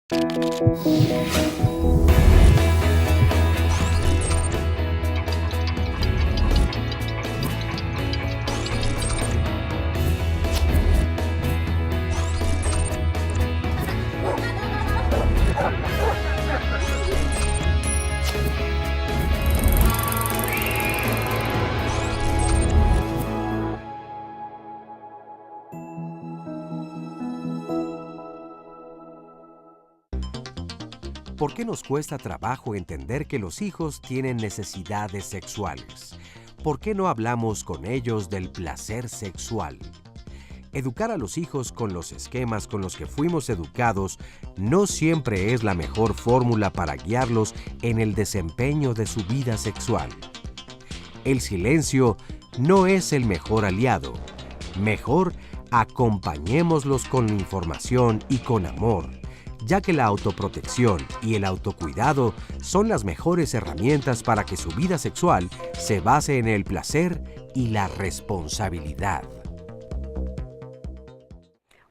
¿Por qué nos cuesta trabajo entender que los hijos tienen necesidades sexuales? ¿Por qué no hablamos con ellos del placer sexual? Educar a los hijos con los esquemas con los que fuimos educados no siempre es la mejor fórmula para guiarlos en el desempeño de su vida sexual. El silencio no es el mejor aliado. Mejor acompañémoslos con información y con amor, ya que la autoprotección y el autocuidado son las mejores herramientas para que su vida sexual se base en el placer y la responsabilidad.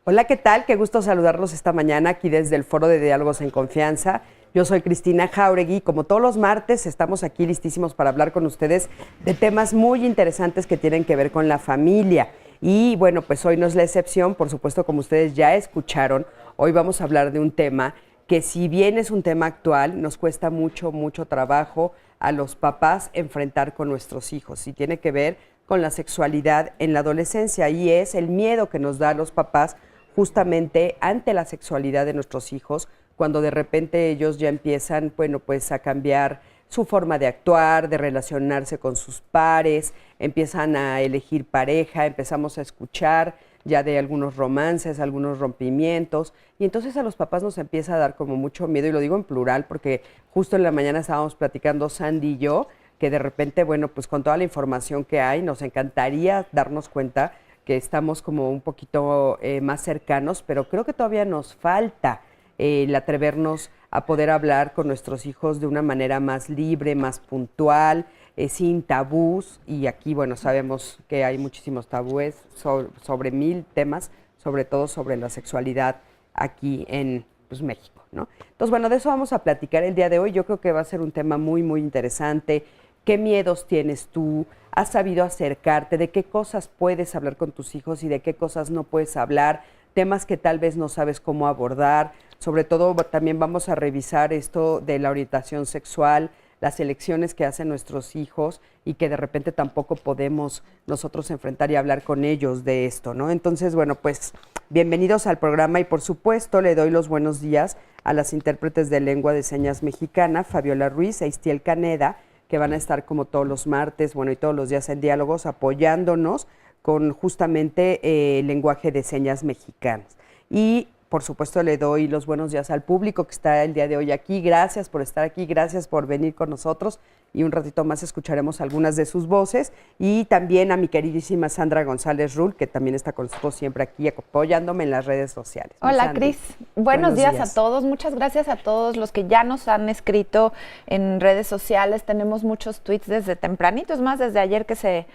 Hola, ¿qué tal? Qué gusto saludarlos esta mañana aquí desde el Foro de Diálogos en Confianza. Yo soy Cristina Jáuregui. Como todos los martes, estamos aquí listísimos para hablar con ustedes de temas muy interesantes que tienen que ver con la familia. Y bueno, pues hoy no es la excepción, por supuesto, como ustedes ya escucharon. Hoy vamos a hablar de un tema que, si bien es un tema actual, nos cuesta mucho trabajo a los papás enfrentar con nuestros hijos, y tiene que ver con la sexualidad en la adolescencia, y es el miedo que nos da a los papás justamente ante la sexualidad de nuestros hijos, cuando de repente ellos ya empiezan, bueno, pues a cambiar su forma de actuar, de relacionarse con sus pares, empiezan a elegir pareja, empezamos a escuchar ya de algunos romances, algunos rompimientos, y entonces a los papás nos empieza a dar como mucho miedo, y lo digo en plural porque justo en la mañana estábamos platicando Sandy y yo, que de repente, bueno, pues con toda la información que hay, nos encantaría darnos cuenta que estamos como un poquito más cercanos, pero creo que todavía nos falta el atrevernos a poder hablar con nuestros hijos de una manera más libre, más puntual, sin tabús. Y aquí, bueno, sabemos que hay muchísimos tabúes sobre 1000 temas, sobre todo sobre la sexualidad aquí en México, ¿no? Entonces, bueno, de eso vamos a platicar el día de hoy. Yo creo que va a ser un tema muy interesante. ¿Qué miedos tienes tú? ¿Has sabido acercarte? ¿De qué cosas puedes hablar con tus hijos y de qué cosas no puedes hablar? Temas que tal vez no sabes cómo abordar. Sobre todo también vamos a revisar esto de la orientación sexual, las elecciones que hacen nuestros hijos y que de repente tampoco podemos nosotros enfrentar y hablar con ellos de esto, ¿no? Entonces, bueno, pues bienvenidos al programa, y por supuesto le doy los buenos días a las intérpretes de lengua de señas mexicana, Fabiola Ruiz e Istiel Caneda, que van a estar como todos los martes, bueno, y todos los días en Diálogos, apoyándonos con justamente el lenguaje de señas mexicanas. Y por supuesto le doy los buenos días al público que está el día de hoy aquí. Gracias por estar aquí, gracias por venir con nosotros, y un ratito más escucharemos algunas de sus voces. Y también a mi queridísima Sandra González Rull, que también está con nosotros siempre aquí apoyándome en las redes sociales. Hola, Cris. Buenos días a todos. Muchas gracias a todos los que ya nos han escrito en redes sociales. Tenemos muchos tweets desde tempranito, es más, desde ayer que se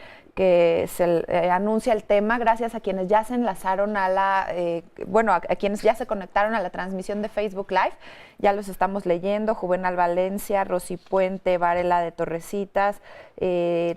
anuncia el tema. Gracias a quienes ya se enlazaron a quienes ya se conectaron a la transmisión de Facebook Live. Ya los estamos leyendo. Juvenal Valencia, Rosy Puente, Varela de Torrecitas.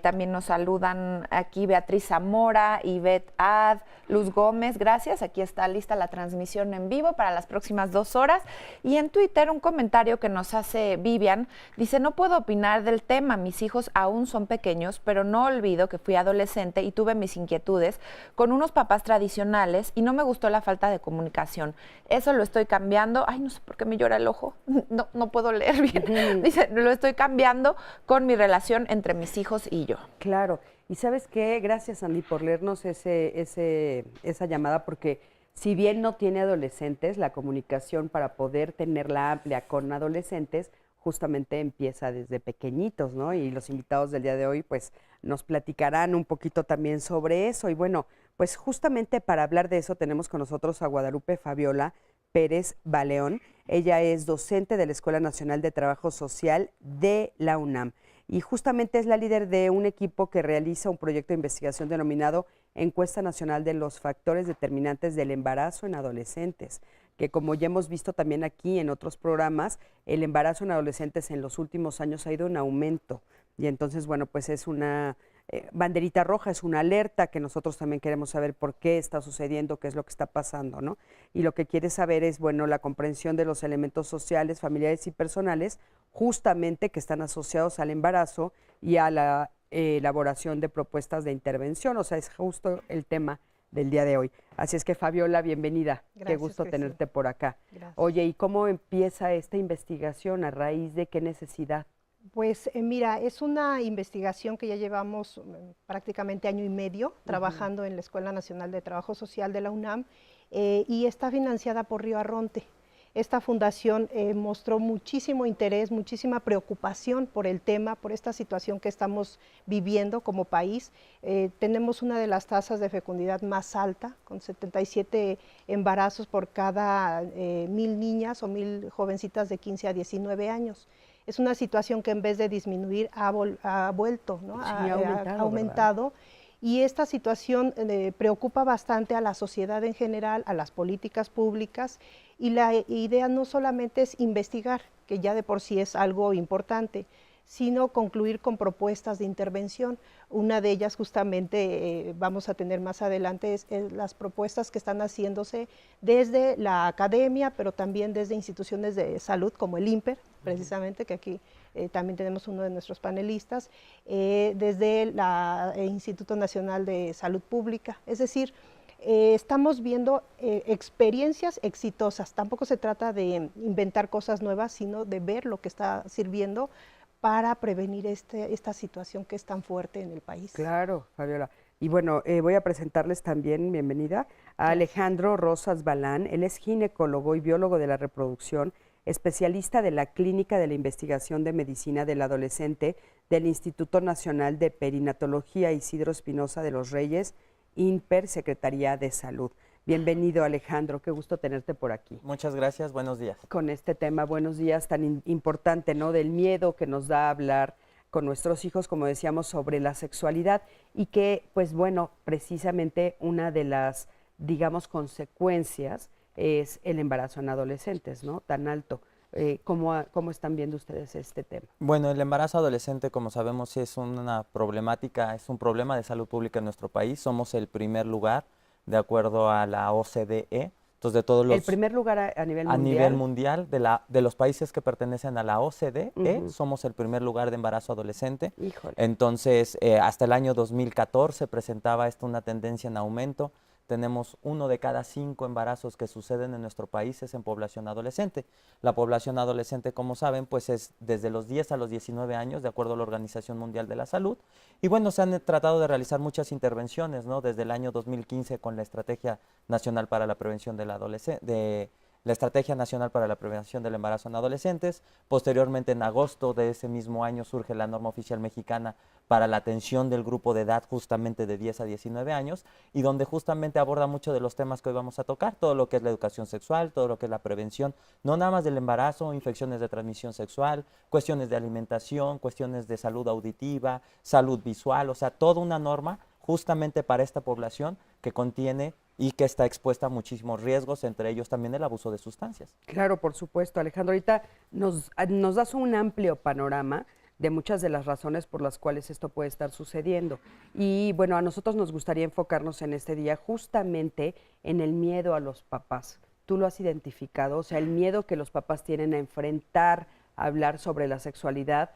También nos saludan aquí Beatriz Zamora, Ivette Ad, Luz Gómez. Gracias. Aquí está lista la transmisión en vivo para las próximas 2 horas. Y en Twitter un comentario que nos hace Vivian. Dice: no puedo opinar del tema. Mis hijos aún son pequeños, pero no olvido que fui adolescente y tuve mis inquietudes con unos papás tradicionales y no me gustó la falta de comunicación. Eso lo estoy cambiando. Ay, no sé por qué me llora el ojo. No puedo leer bien. Dice: lo estoy cambiando con mi relación entre mis hijos y yo. Claro. Y ¿sabes qué? Gracias, Andy, por leernos esa llamada, porque si bien no tiene adolescentes, la comunicación para poder tenerla amplia con adolescentes justamente empieza desde pequeñitos, ¿no? Y los invitados del día de hoy pues nos platicarán un poquito también sobre eso. Y bueno, pues justamente para hablar de eso tenemos con nosotros a Guadalupe Fabiola Pérez Baleón. Ella es docente de la Escuela Nacional de Trabajo Social de la UNAM y justamente es la líder de un equipo que realiza un proyecto de investigación denominado Encuesta Nacional de los Factores Determinantes del Embarazo en Adolescentes, que como ya hemos visto también aquí en otros programas, el embarazo en adolescentes en los últimos años ha ido en aumento. Y entonces, bueno, pues es una banderita roja, es una alerta que nosotros también queremos saber por qué está sucediendo, qué es lo que está pasando, ¿no? Y lo que quiere saber es, bueno, la comprensión de los elementos sociales, familiares y personales, justamente que están asociados al embarazo y a la elaboración de propuestas de intervención. O sea, es justo el tema del día de hoy. Así es que, Fabiola, bienvenida. Gracias, qué gusto Cristina. tenerte por acá. Gracias. Oye, ¿y cómo empieza esta investigación? ¿A raíz de qué necesidad? Pues mira, es una investigación que ya llevamos prácticamente año y medio trabajando en la Escuela Nacional de Trabajo Social de la UNAM y está financiada por Río Arronte. Esta fundación mostró muchísimo interés, muchísima preocupación por el tema, por esta situación que estamos viviendo como país. Tenemos una de las tasas de fecundidad más alta, con 77 embarazos por cada 1000 niñas o 1000 jovencitas de 15 a 19 años. Es una situación que en vez de disminuir ha vuelto, ¿no? Sí, ha aumentado. Y esta situación preocupa bastante a la sociedad en general, a las políticas públicas, y la idea no solamente es investigar, que ya de por sí es algo importante, sino concluir con propuestas de intervención. Una de ellas justamente vamos a tener más adelante es las propuestas que están haciéndose desde la academia, pero también desde instituciones de salud como el INPER, precisamente, que aquí también tenemos uno de nuestros panelistas, desde el Instituto Nacional de Salud Pública. Es decir, estamos viendo experiencias exitosas. Tampoco se trata de inventar cosas nuevas, sino de ver lo que está sirviendo para prevenir esta situación que es tan fuerte en el país. Claro, Fabiola. Y bueno, voy a presentarles también, bienvenida, a Alejandro Rosas Balán. Él es ginecólogo y biólogo de la reproducción, especialista de la Clínica de la Investigación de Medicina del Adolescente del Instituto Nacional de Perinatología Isidro Espinosa de los Reyes, INPER, Secretaría de Salud. Bienvenido, Alejandro, qué gusto tenerte por aquí. Muchas gracias, buenos días. Con este tema, buenos días, tan importante, ¿no? Del miedo que nos da hablar con nuestros hijos, como decíamos, sobre la sexualidad y que, pues bueno, precisamente una de las, digamos, consecuencias es el embarazo en adolescentes, ¿no? Tan alto. ¿Cómo están viendo ustedes este tema? Bueno, el embarazo adolescente, como sabemos, es una problemática, es un problema de salud pública en nuestro país. Somos el primer lugar, de acuerdo a la OCDE. Entonces, de todos los... El primer lugar a nivel mundial. A nivel mundial, de los países que pertenecen a la OCDE, somos el primer lugar de embarazo adolescente. Híjole. Entonces, hasta el año 2014 presentaba esto una tendencia en aumento. Tenemos 1 de cada 5 embarazos que suceden en nuestro país es en población adolescente. La población adolescente, como saben, pues es desde los 10 a los 19 años, de acuerdo a la Organización Mundial de la Salud. Y bueno, se han tratado de realizar muchas intervenciones, ¿no? Desde el año 2015 con la Estrategia Nacional para la Prevención de la Estrategia Nacional para la Prevención del Embarazo en Adolescentes. Posteriormente, en agosto de ese mismo año, surge la norma oficial mexicana para la atención del grupo de edad justamente de 10 a 19 años y donde justamente aborda mucho de los temas que hoy vamos a tocar, todo lo que es la educación sexual, todo lo que es la prevención, no nada más del embarazo, infecciones de transmisión sexual, cuestiones de alimentación, cuestiones de salud auditiva, salud visual, o sea, toda una norma justamente para esta población que contiene y que está expuesta a muchísimos riesgos, entre ellos también el abuso de sustancias. Claro, por supuesto, Alejandro. Ahorita nos das un amplio panorama de muchas de las razones por las cuales esto puede estar sucediendo. Y bueno, a nosotros nos gustaría enfocarnos en este día justamente en el miedo a los papás. Tú lo has identificado, o sea, el miedo que los papás tienen a enfrentar, a hablar sobre la sexualidad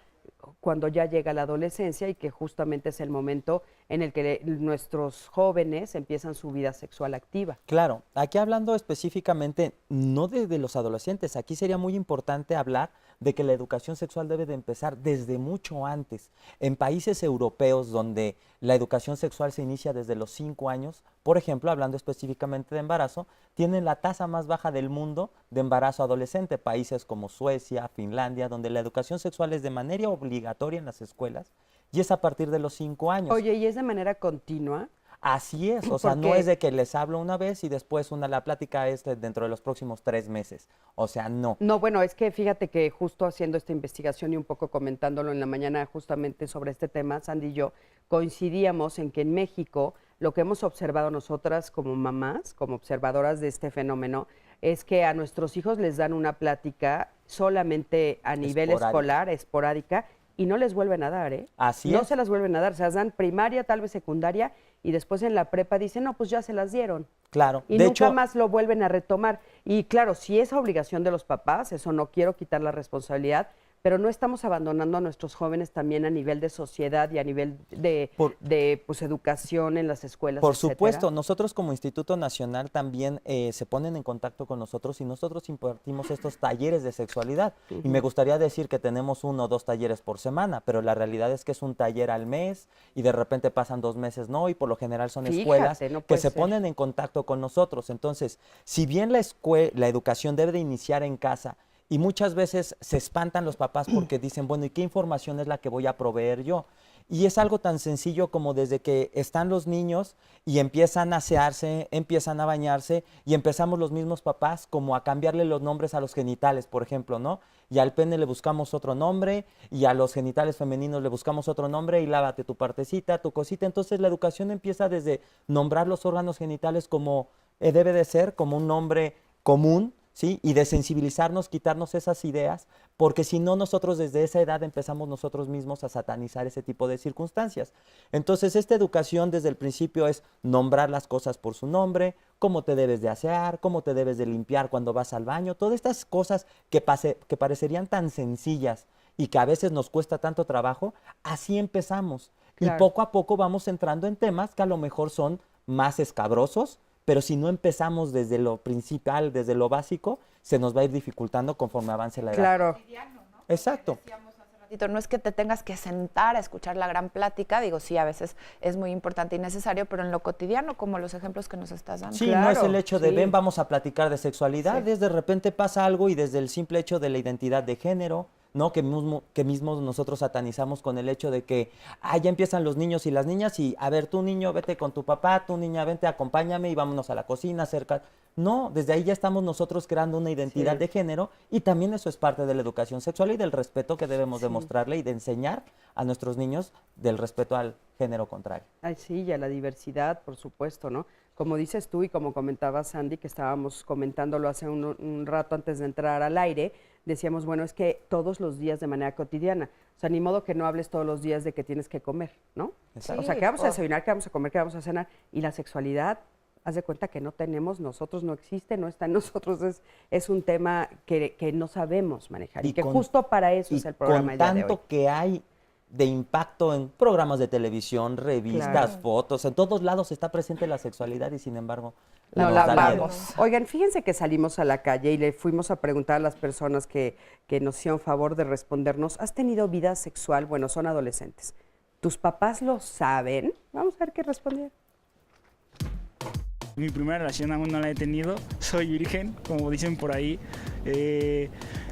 cuando ya llega la adolescencia y que justamente es el momento en el que nuestros jóvenes empiezan su vida sexual activa. Claro, aquí hablando específicamente no de los adolescentes, aquí sería muy importante hablar de que la educación sexual debe de empezar desde mucho antes. En países europeos donde la educación sexual se inicia desde los 5 años, por ejemplo, hablando específicamente de embarazo, tienen la tasa más baja del mundo de embarazo adolescente. Países como Suecia, Finlandia, donde la educación sexual es de manera obligatoria en las escuelas y es a partir de los 5 años. Oye, ¿y es de manera continua? Así es, o sea, no es de que les hablo una vez y después la plática es dentro de los próximos 3 meses, o sea, no. No, bueno, es que fíjate que justo haciendo esta investigación y un poco comentándolo en la mañana justamente sobre este tema, Sandy y yo coincidíamos en que en México lo que hemos observado nosotras como mamás, como observadoras de este fenómeno, es que a nuestros hijos les dan una plática solamente a nivel escolar, esporádica, y no les vuelven a dar, ¿eh? Así no es. se las vuelven a dar, se las dan primaria, tal vez secundaria, y después en la prepa dicen, no, pues ya se las dieron. Claro. Y nunca más lo vuelven a retomar. Y claro, si es obligación de los papás, eso no quiero quitar la responsabilidad, pero no estamos abandonando a nuestros jóvenes también a nivel de sociedad y a nivel de pues, educación en las escuelas, Por etcétera. supuesto, nosotros como Instituto Nacional también se ponen en contacto con nosotros y nosotros impartimos estos talleres de sexualidad. Y me gustaría decir que tenemos 1 o 2 talleres por semana, pero la realidad es que es un taller al mes y de repente pasan 2 meses, no, y por lo general son escuelas que se ponen en contacto con nosotros. Entonces, si bien la educación debe de iniciar en casa, y muchas veces se espantan los papás porque dicen, bueno, ¿y qué información es la que voy a proveer yo? Y es algo tan sencillo como desde que están los niños y empiezan a asearse, empiezan a bañarse y empezamos los mismos papás como a cambiarle los nombres a los genitales, por ejemplo, ¿no? Y al pene le buscamos otro nombre y a los genitales femeninos le buscamos otro nombre y lávate tu partecita, tu cosita. Entonces la educación empieza desde nombrar los órganos genitales como debe de ser, como un nombre común, ¿sí? Y de sensibilizarnos, quitarnos esas ideas, porque si no nosotros desde esa edad empezamos nosotros mismos a satanizar ese tipo de circunstancias. Entonces esta educación desde el principio es nombrar las cosas por su nombre, cómo te debes de asear, cómo te debes de limpiar cuando vas al baño, todas estas cosas que parecerían tan sencillas y que a veces nos cuesta tanto trabajo, así empezamos. Claro. Y poco a poco vamos entrando en temas que a lo mejor son más escabrosos, pero si no empezamos desde lo principal, desde lo básico, se nos va a ir dificultando conforme avance la edad. Claro. Exacto. No es que te tengas que sentar a escuchar la gran plática, digo, sí, a veces es muy importante y necesario, pero en lo cotidiano, como los ejemplos que nos estás dando. Sí, claro, no es el hecho de, ven, vamos a platicar de sexualidad, de repente pasa algo y desde el simple hecho de la identidad de género, ¿no? Que mismos nosotros satanizamos con el hecho de que ya empiezan los niños y las niñas y, a ver, tú niño, vete con tu papá, tú niña, vente, acompáñame y vámonos a la cocina, cerca. No, desde ahí ya estamos nosotros creando una identidad de género y también eso es parte de la educación sexual y del respeto que debemos demostrarle y de enseñar a nuestros niños del respeto al género contrario. Ay, sí, y a la diversidad, por supuesto, ¿no? Como dices tú y como comentaba Sandy, que estábamos comentándolo hace un rato antes de entrar al aire, decíamos, bueno, es que todos los días de manera cotidiana, o sea, ni modo que no hables todos los días de que tienes que comer, ¿no? Sí, o sea, que vamos a desayunar, que vamos a comer, que vamos a cenar, y la sexualidad, haz de cuenta que no tenemos, nosotros no existe, no está en nosotros, es un tema que no sabemos manejar y que justo para eso es el programa el día de hoy. Con tanto que hay de impacto en programas de televisión, revistas, fotos, en todos lados está presente la sexualidad y sin embargo no la vamos. Oigan, fíjense que salimos a la calle y le fuimos a preguntar a las personas que nos hicieron favor de respondernos, ¿has tenido vida sexual? Bueno, son adolescentes. ¿Tus papás lo saben? Vamos a ver qué respondieron. Mi primera relación aún no la he tenido, soy virgen, como dicen por ahí.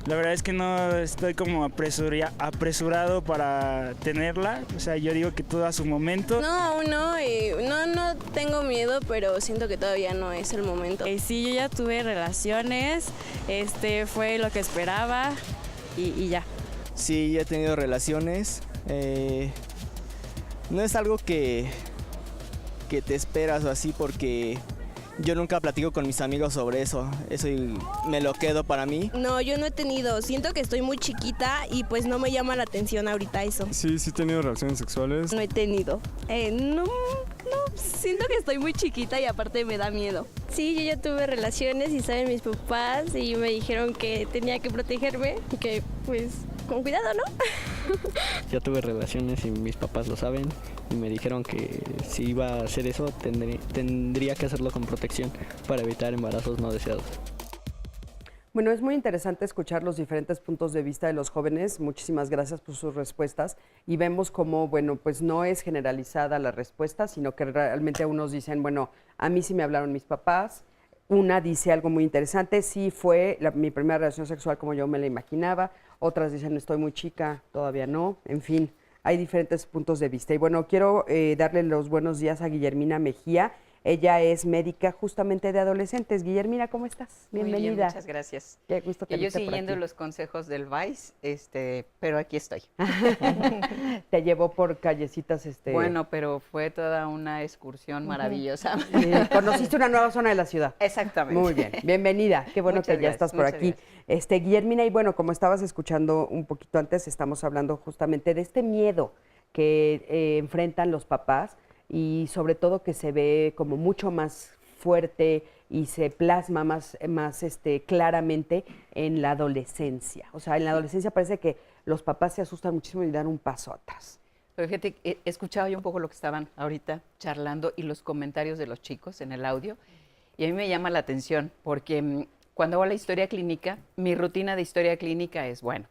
La verdad es que no estoy como apresurado para tenerla, o sea, yo digo que todo a su momento. No, aún no, no tengo miedo, pero siento que todavía no es el momento. Sí, yo ya tuve relaciones, fue lo que esperaba y ya. Sí, ya he tenido relaciones, no es algo que te esperas o así porque yo nunca platico con mis amigos sobre eso me lo quedo para mí. No, yo no he tenido, siento que estoy muy chiquita y pues no me llama la atención ahorita eso. Sí, sí he tenido relaciones sexuales. No he tenido, no, siento que estoy muy chiquita y aparte me da miedo. Sí, yo ya tuve relaciones y saben mis papás y me dijeron que tenía que protegerme, que pues con cuidado, ¿no? Ya tuve relaciones y mis papás lo saben y me dijeron que si iba a hacer eso tendría que hacerlo con protección para evitar embarazos no deseados. Bueno, es muy interesante escuchar los diferentes puntos de vista de los jóvenes. Muchísimas gracias por sus respuestas. Y vemos cómo, bueno, pues no es generalizada la respuesta, sino que realmente unos dicen, bueno, a mí sí me hablaron mis papás. Una dice algo muy interesante, sí fue mi primera relación sexual como yo me la imaginaba. Otras dicen, estoy muy chica, todavía no. En fin, hay diferentes puntos de vista. Y bueno, quiero darle los buenos días a Guillermina Mejía. Ella es médica justamente de adolescentes. Guillermina, ¿cómo estás? Bienvenida. Muy bien, muchas gracias. Qué gusto tenerte yo siguiendo los consejos del Vice, pero aquí estoy. Te llevó por callecitas. Bueno, pero fue toda una excursión maravillosa. Sí, conociste una nueva zona de la ciudad. Exactamente. Muy bien, bienvenida. Qué bueno Muchas que ya estás por aquí. Guillermina, y bueno, como estabas escuchando un poquito antes, estamos hablando justamente de este miedo que enfrentan los papás y sobre todo que se ve como mucho más fuerte y se plasma más claramente en la adolescencia. O sea, en la adolescencia parece que los papás se asustan muchísimo y dan un paso atrás. Pero fíjate, he escuchado yo un poco lo que estaban ahorita charlando y los comentarios de los chicos en el audio, y a mí me llama la atención porque cuando hago la historia clínica, mi rutina de historia clínica es, bueno,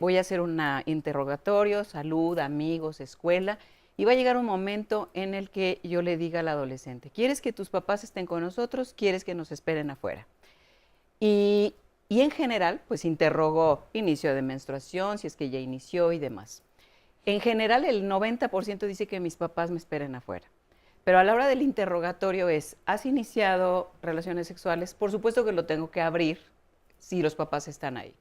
voy a hacer un interrogatorio, salud, amigos, escuela, y va a llegar un momento en el que yo le diga al adolescente, ¿quieres que tus papás estén con nosotros? ¿Quieres que nos esperen afuera? Y en general, pues interrogo inicio de menstruación, si es que ya inició y demás. En general, el 90% dice que mis papás me esperen afuera. Pero a la hora del interrogatorio es, ¿has iniciado relaciones sexuales? Por supuesto que lo tengo que abrir si los papás están ahí.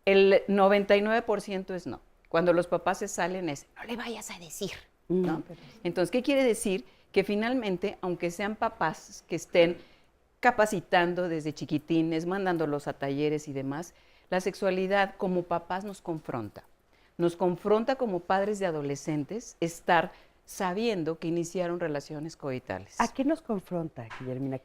El 99% es no. Cuando los papás se salen es, no le vayas a decir, ¿no? Entonces, ¿qué quiere decir? Que finalmente, aunque sean papás que estén capacitando desde chiquitines, mandándolos a talleres y demás, la sexualidad como papás nos confronta. Nos confronta como padres de adolescentes estar sabiendo que iniciaron relaciones coitales. ¿A qué nos confronta, Guillermina?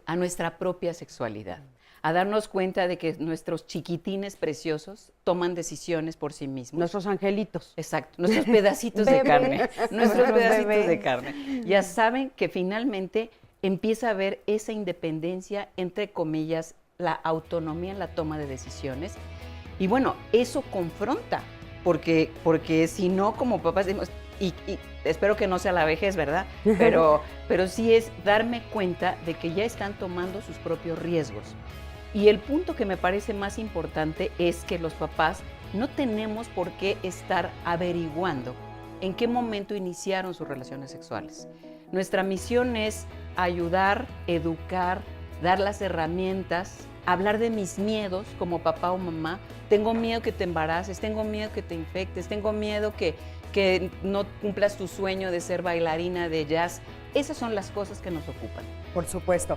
A nuestra propia sexualidad. A darnos cuenta de que nuestros chiquitines preciosos toman decisiones por sí mismos. Nuestros angelitos. Exacto, nuestros pedacitos de carne. Nuestros pedacitos de carne. Ya saben que finalmente empieza a haber esa independencia, entre comillas, la autonomía en la toma de decisiones. Y bueno, eso confronta, porque si no, como papás decimos, y espero que no sea la vejez, ¿verdad? Pero sí es darme cuenta de que ya están tomando sus propios riesgos. Y el punto que me parece más importante es que los papás no tenemos por qué estar averiguando en qué momento iniciaron sus relaciones sexuales. Nuestra misión es ayudar, educar, dar las herramientas, hablar de mis miedos como papá o mamá. Tengo miedo que te embaraces, tengo miedo que te infectes, tengo miedo que no cumplas tu sueño de ser bailarina de jazz. Esas son las cosas que nos ocupan. Por supuesto.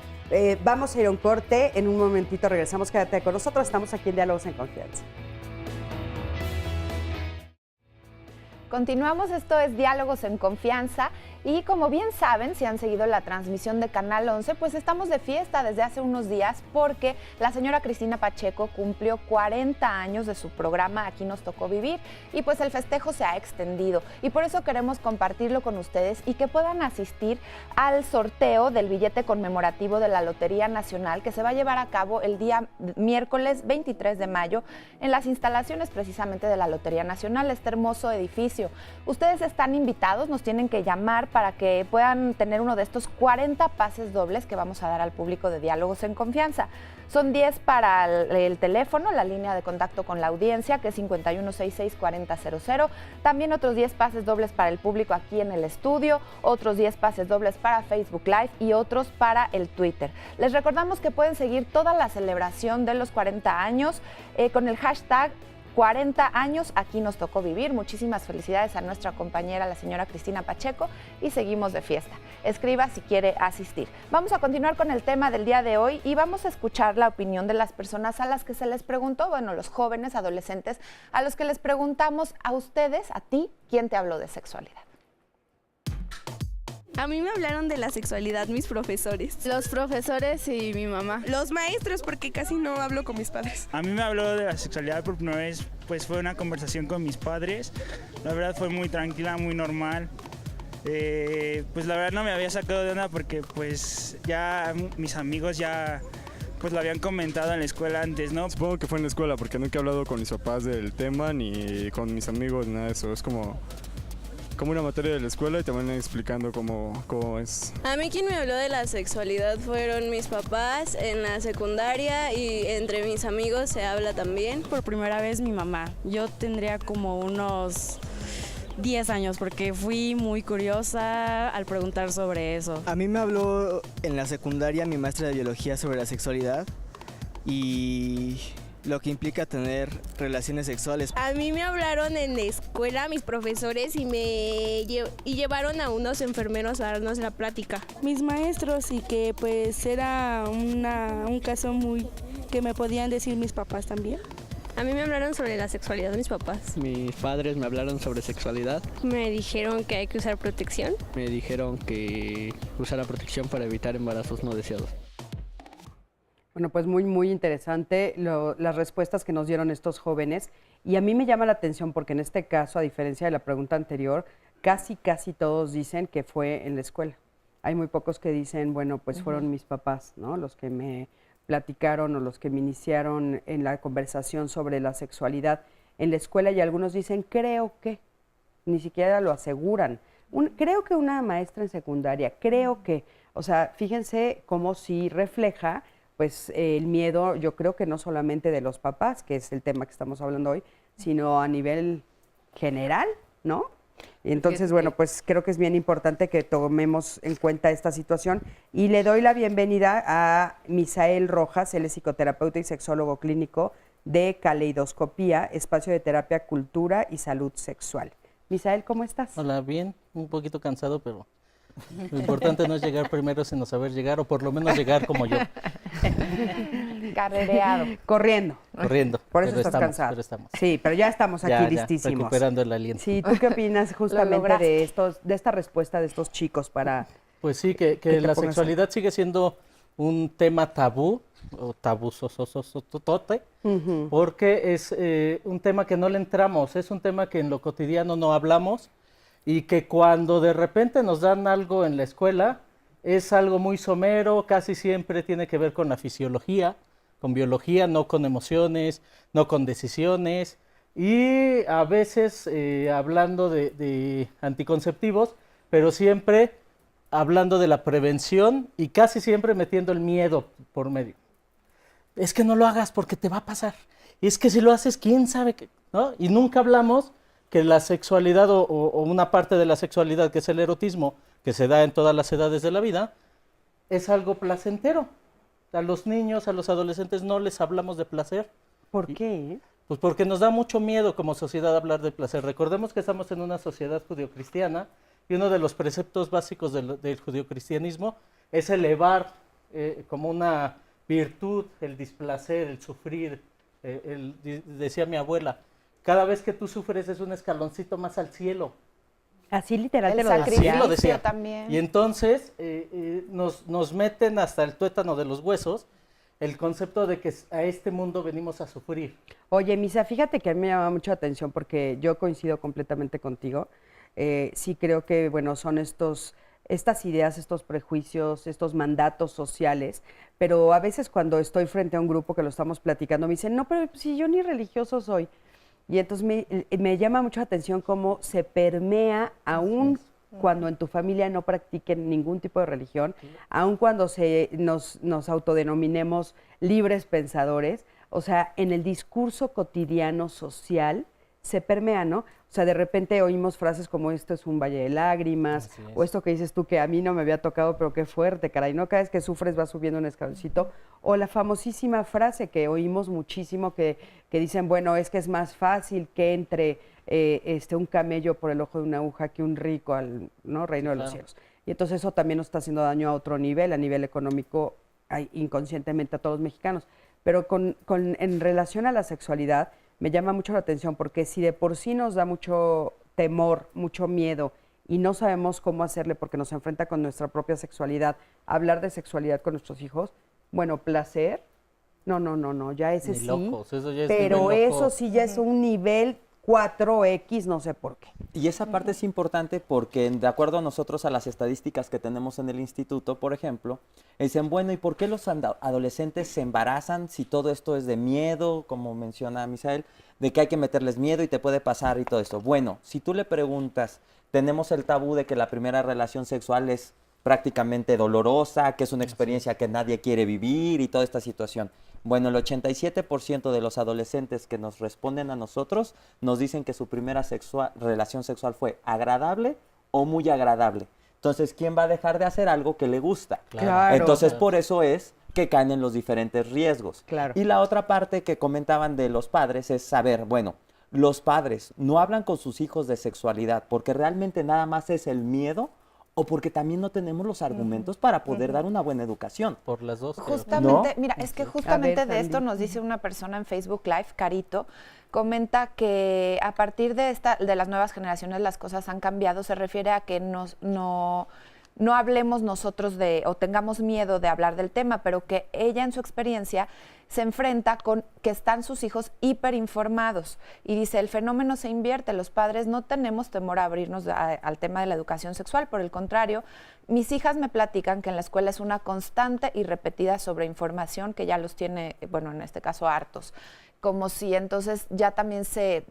Vamos a ir a un corte. En un momentito regresamos. Quédate con nosotros. Estamos aquí en Diálogos en Confianza. Continuamos, esto es Diálogos en Confianza y como bien saben, si han seguido la transmisión de Canal 11, pues estamos de fiesta desde hace unos días porque la señora Cristina Pacheco cumplió 40 años de su programa Aquí nos tocó vivir y pues el festejo se ha extendido y por eso queremos compartirlo con ustedes y que puedan asistir al sorteo del billete conmemorativo de la Lotería Nacional que se va a llevar a cabo el día miércoles 23 de mayo en las instalaciones precisamente de la Lotería Nacional, este hermoso edificio. Ustedes están invitados, nos tienen que llamar para que puedan tener uno de estos 40 pases dobles que vamos a dar al público de Diálogos en Confianza. Son 10 para el teléfono, la línea de contacto con la audiencia, que es 5166-4000. También otros 10 pases dobles para el público aquí en el estudio, otros 10 pases dobles para Facebook Live y otros para el Twitter. Les recordamos que pueden seguir toda la celebración de los 40 años con el hashtag 40 años, aquí nos tocó vivir. Muchísimas felicidades a nuestra compañera, la señora Cristina Pacheco, y seguimos de fiesta. Escriba si quiere asistir. Vamos a continuar con el tema del día de hoy y vamos a escuchar la opinión de las personas a las que se les preguntó, bueno, los jóvenes, adolescentes, a los que les preguntamos a ustedes, a ti, ¿quién te habló de sexualidad? A mí me hablaron de la sexualidad mis profesores. Los profesores y mi mamá. Los maestros, porque casi no hablo con mis padres. A mí me habló de la sexualidad por primera vez, pues fue una conversación con mis padres. La verdad fue muy tranquila, muy normal. Pues la verdad no me había sacado de onda porque pues ya mis amigos ya pues lo habían comentado en la escuela antes, ¿no? Supongo que fue en la escuela porque nunca he hablado con mis papás del tema ni con mis amigos, nada de eso. Es como una materia de la escuela y te van explicando cómo es. A mí quien me habló de la sexualidad fueron mis papás en la secundaria y entre mis amigos se habla también. Por primera vez mi mamá. Yo tendría como unos 10 años, porque fui muy curiosa al preguntar sobre eso. A mí me habló en la secundaria mi maestra de biología sobre la sexualidad y lo que implica tener relaciones sexuales. A mí me hablaron en la escuela mis profesores y llevaron a unos enfermeros a darnos la plática. Mis maestros, y que pues era un caso muy que me podían decir mis papás también. A mí me hablaron sobre la sexualidad de mis papás. Mis padres me hablaron sobre sexualidad. Me dijeron que hay que usar protección. Me dijeron que usara protección para evitar embarazos no deseados. Bueno, pues muy interesante las respuestas que nos dieron estos jóvenes. Y a mí me llama la atención porque en este caso, a diferencia de la pregunta anterior, casi todos dicen que fue en la escuela. Hay muy pocos que dicen, bueno, pues fueron mis papás, ¿no? Los que me platicaron o los que me iniciaron en la conversación sobre la sexualidad en la escuela, y algunos dicen, creo que, ni siquiera lo aseguran. Creo que una maestra en secundaria, creo que, o sea, fíjense cómo sí refleja pues el miedo, yo creo que no solamente de los papás, que es el tema que estamos hablando hoy, sino a nivel general, ¿no? Y entonces, bueno, pues creo que es bien importante que tomemos en cuenta esta situación. Y le doy la bienvenida a Misael Rojas, él es psicoterapeuta y sexólogo clínico de Caleidoscopía, espacio de terapia, cultura y salud sexual. Misael, ¿cómo estás? Hola, bien, un poquito cansado, pero lo importante no es llegar primero, sino saber llegar, o por lo menos llegar como yo. Carrereado. Corriendo. Por eso pero estás cansado. Pero estamos. Sí, pero ya estamos aquí ya, listísimos. recuperando el aliento. Sí, ¿tú qué opinas justamente de esta respuesta de estos chicos para... Pues sí, que la sexualidad sigue siendo un tema tabú, o tabú sososotote, porque es un tema que no le entramos, es un tema que en lo cotidiano no hablamos, y que cuando de repente nos dan algo en la escuela, es algo muy somero, casi siempre tiene que ver con la fisiología, con biología, no con emociones, no con decisiones, y a veces hablando de anticonceptivos, pero siempre hablando de la prevención y casi siempre metiendo el miedo por medio. Es que no lo hagas porque te va a pasar, es que si lo haces, quién sabe qué, ¿no? Y nunca hablamos que la sexualidad o una parte de la sexualidad, que es el erotismo, que se da en todas las edades de la vida, es algo placentero. A los niños, a los adolescentes no les hablamos de placer. ¿Por qué? Pues porque nos da mucho miedo como sociedad hablar de placer. Recordemos que estamos en una sociedad judeocristiana y uno de los preceptos básicos del judeocristianismo es elevar como una virtud el displacer, el sufrir. Decía mi abuela, cada vez que tú sufres es un escaloncito más al cielo. Así literal te lo decía. Así lo decía. También. Y entonces nos meten hasta el tuétano de los huesos el concepto de que a este mundo venimos a sufrir. Oye, Misa, fíjate que a mí me llama mucho la atención porque yo coincido completamente contigo. Sí creo que, bueno, son estas ideas, estos prejuicios, estos mandatos sociales, pero a veces cuando estoy frente a un grupo que lo estamos platicando, me dicen, no, pero si yo ni religioso soy. Y entonces me llama mucho la atención cómo se permea aún cuando en tu familia no practiquen ningún tipo de religión, aun cuando nos autodenominemos libres pensadores, o sea, en el discurso cotidiano social se permea, ¿no? O sea, de repente oímos frases como esto es un valle de lágrimas, o esto que dices tú que a mí no me había tocado, pero qué fuerte, caray, ¿no? Cada vez que sufres vas subiendo un escaloncito. O la famosísima frase que oímos muchísimo que dicen, bueno, es que es más fácil que entre un camello por el ojo de una aguja que un rico al reino de los cielos. Y entonces eso también nos está haciendo daño a otro nivel, a nivel económico, inconscientemente a todos los mexicanos. Pero en relación a la sexualidad, me llama mucho la atención porque si de por sí nos da mucho temor, mucho miedo y no sabemos cómo hacerle porque nos enfrenta con nuestra propia sexualidad, hablar de sexualidad con nuestros hijos, bueno, placer, no, ya ese Ni sí, locos, eso ya es pero nivel loco. eso sí ya es un nivel 4X, no sé por qué. Y esa parte es importante porque, de acuerdo a nosotros, a las estadísticas que tenemos en el instituto, por ejemplo, dicen, bueno, ¿y por qué los adolescentes se embarazan si todo esto es de miedo, como menciona Misael, de que hay que meterles miedo y te puede pasar y todo esto? Bueno, si tú le preguntas, tenemos el tabú de que la primera relación sexual es prácticamente dolorosa, que es una experiencia que nadie quiere vivir y toda esta situación. Bueno, el 87% de los adolescentes que nos responden a nosotros nos dicen que su primera relación sexual fue agradable o muy agradable. Entonces, ¿quién va a dejar de hacer algo que le gusta? Claro. Entonces, por eso es que caen en los diferentes riesgos. Claro. Y la otra parte que comentaban de los padres es saber, bueno, los padres no hablan con sus hijos de sexualidad porque realmente nada más es el miedo o porque también no tenemos los argumentos para poder dar una buena educación. Por las dos. Justamente, mira, es que justamente de esto Sandy. nos dice una persona en Facebook Live, Carito, comenta que a partir de las nuevas generaciones las cosas han cambiado, se refiere a que no hablemos nosotros o tengamos miedo de hablar del tema, pero que ella en su experiencia se enfrenta con que están sus hijos hiperinformados y dice, el fenómeno se invierte, los padres no tenemos temor a abrirnos al tema de la educación sexual, por el contrario, mis hijas me platican que en la escuela es una constante y repetida sobreinformación que ya los tiene, bueno, en este caso hartos, como si entonces ya también se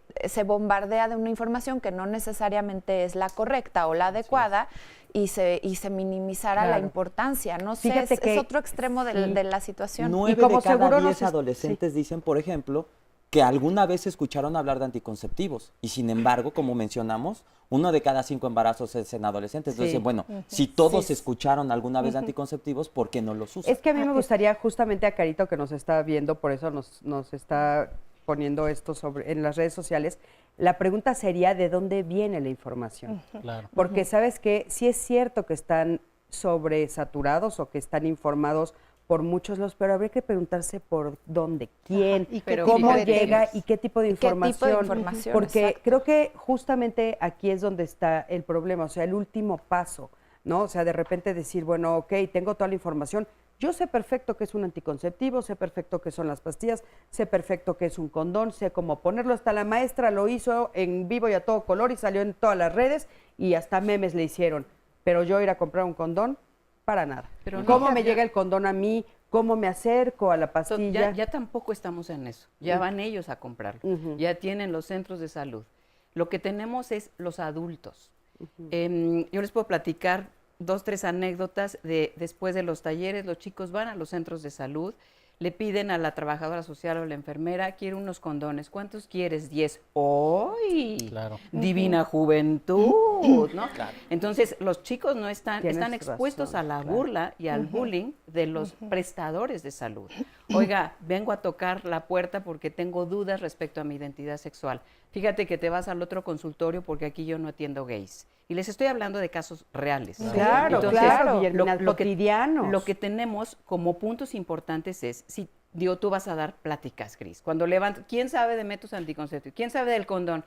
bombardea de una información que no necesariamente es la correcta o la adecuada, y se minimizara la importancia, no sé, Fíjate que es otro extremo de la situación. 9 de cada 10 adolescentes dicen, por ejemplo, que alguna vez escucharon hablar de anticonceptivos y sin embargo, como mencionamos, 1 de cada 5 embarazos es en adolescentes. Entonces, bueno, si todos escucharon alguna vez de anticonceptivos, ¿por qué no los usan? Es que a mí me gustaría justamente a Carito que nos está viendo, por eso nos está poniendo esto en las redes sociales, la pregunta sería ¿de dónde viene la información? Claro. Porque sabes que sí es cierto que están sobresaturados o que están informados por muchos lados, pero habría que preguntarse por dónde, quién, cómo llega y qué tipo de información. Porque exacto. creo que justamente aquí es donde está el problema, o sea, el último paso, ¿no? O sea, de repente decir, bueno, ok, tengo toda la información, yo sé perfecto qué es un anticonceptivo, sé perfecto qué son las pastillas, sé perfecto qué es un condón, sé cómo ponerlo, hasta la maestra lo hizo en vivo y a todo color y salió en todas las redes y hasta memes le hicieron, pero yo ir a comprar un condón, para nada. Pero ¿Cómo me llega el condón a mí? ¿Cómo me acerco a la pastilla? Ya tampoco estamos en eso, ya van ellos a comprarlo, ya tienen los centros de salud. Lo que tenemos es los adultos. Yo les puedo platicar 2, 3 anécdotas después de los talleres. Los chicos van a los centros de salud, le piden a la trabajadora social o la enfermera, quiero unos condones, ¿cuántos quieres? 10. ¡Ay! Claro. Divina juventud, ¿no? Claro. Entonces, los chicos no están Tienes expuestos razón, a la claro. burla y al bullying de los prestadores de salud. Oiga, vengo a tocar la puerta porque tengo dudas respecto a mi identidad sexual. Fíjate que te vas al otro consultorio porque aquí yo no atiendo gays. Y les estoy hablando de casos reales. Claro, Entonces, claro, cotidianos. Lo que tenemos como puntos importantes es, si tú vas a dar pláticas, Cris, cuando levantas, ¿quién sabe de métodos anticonceptivos? ¿Quién sabe del condón?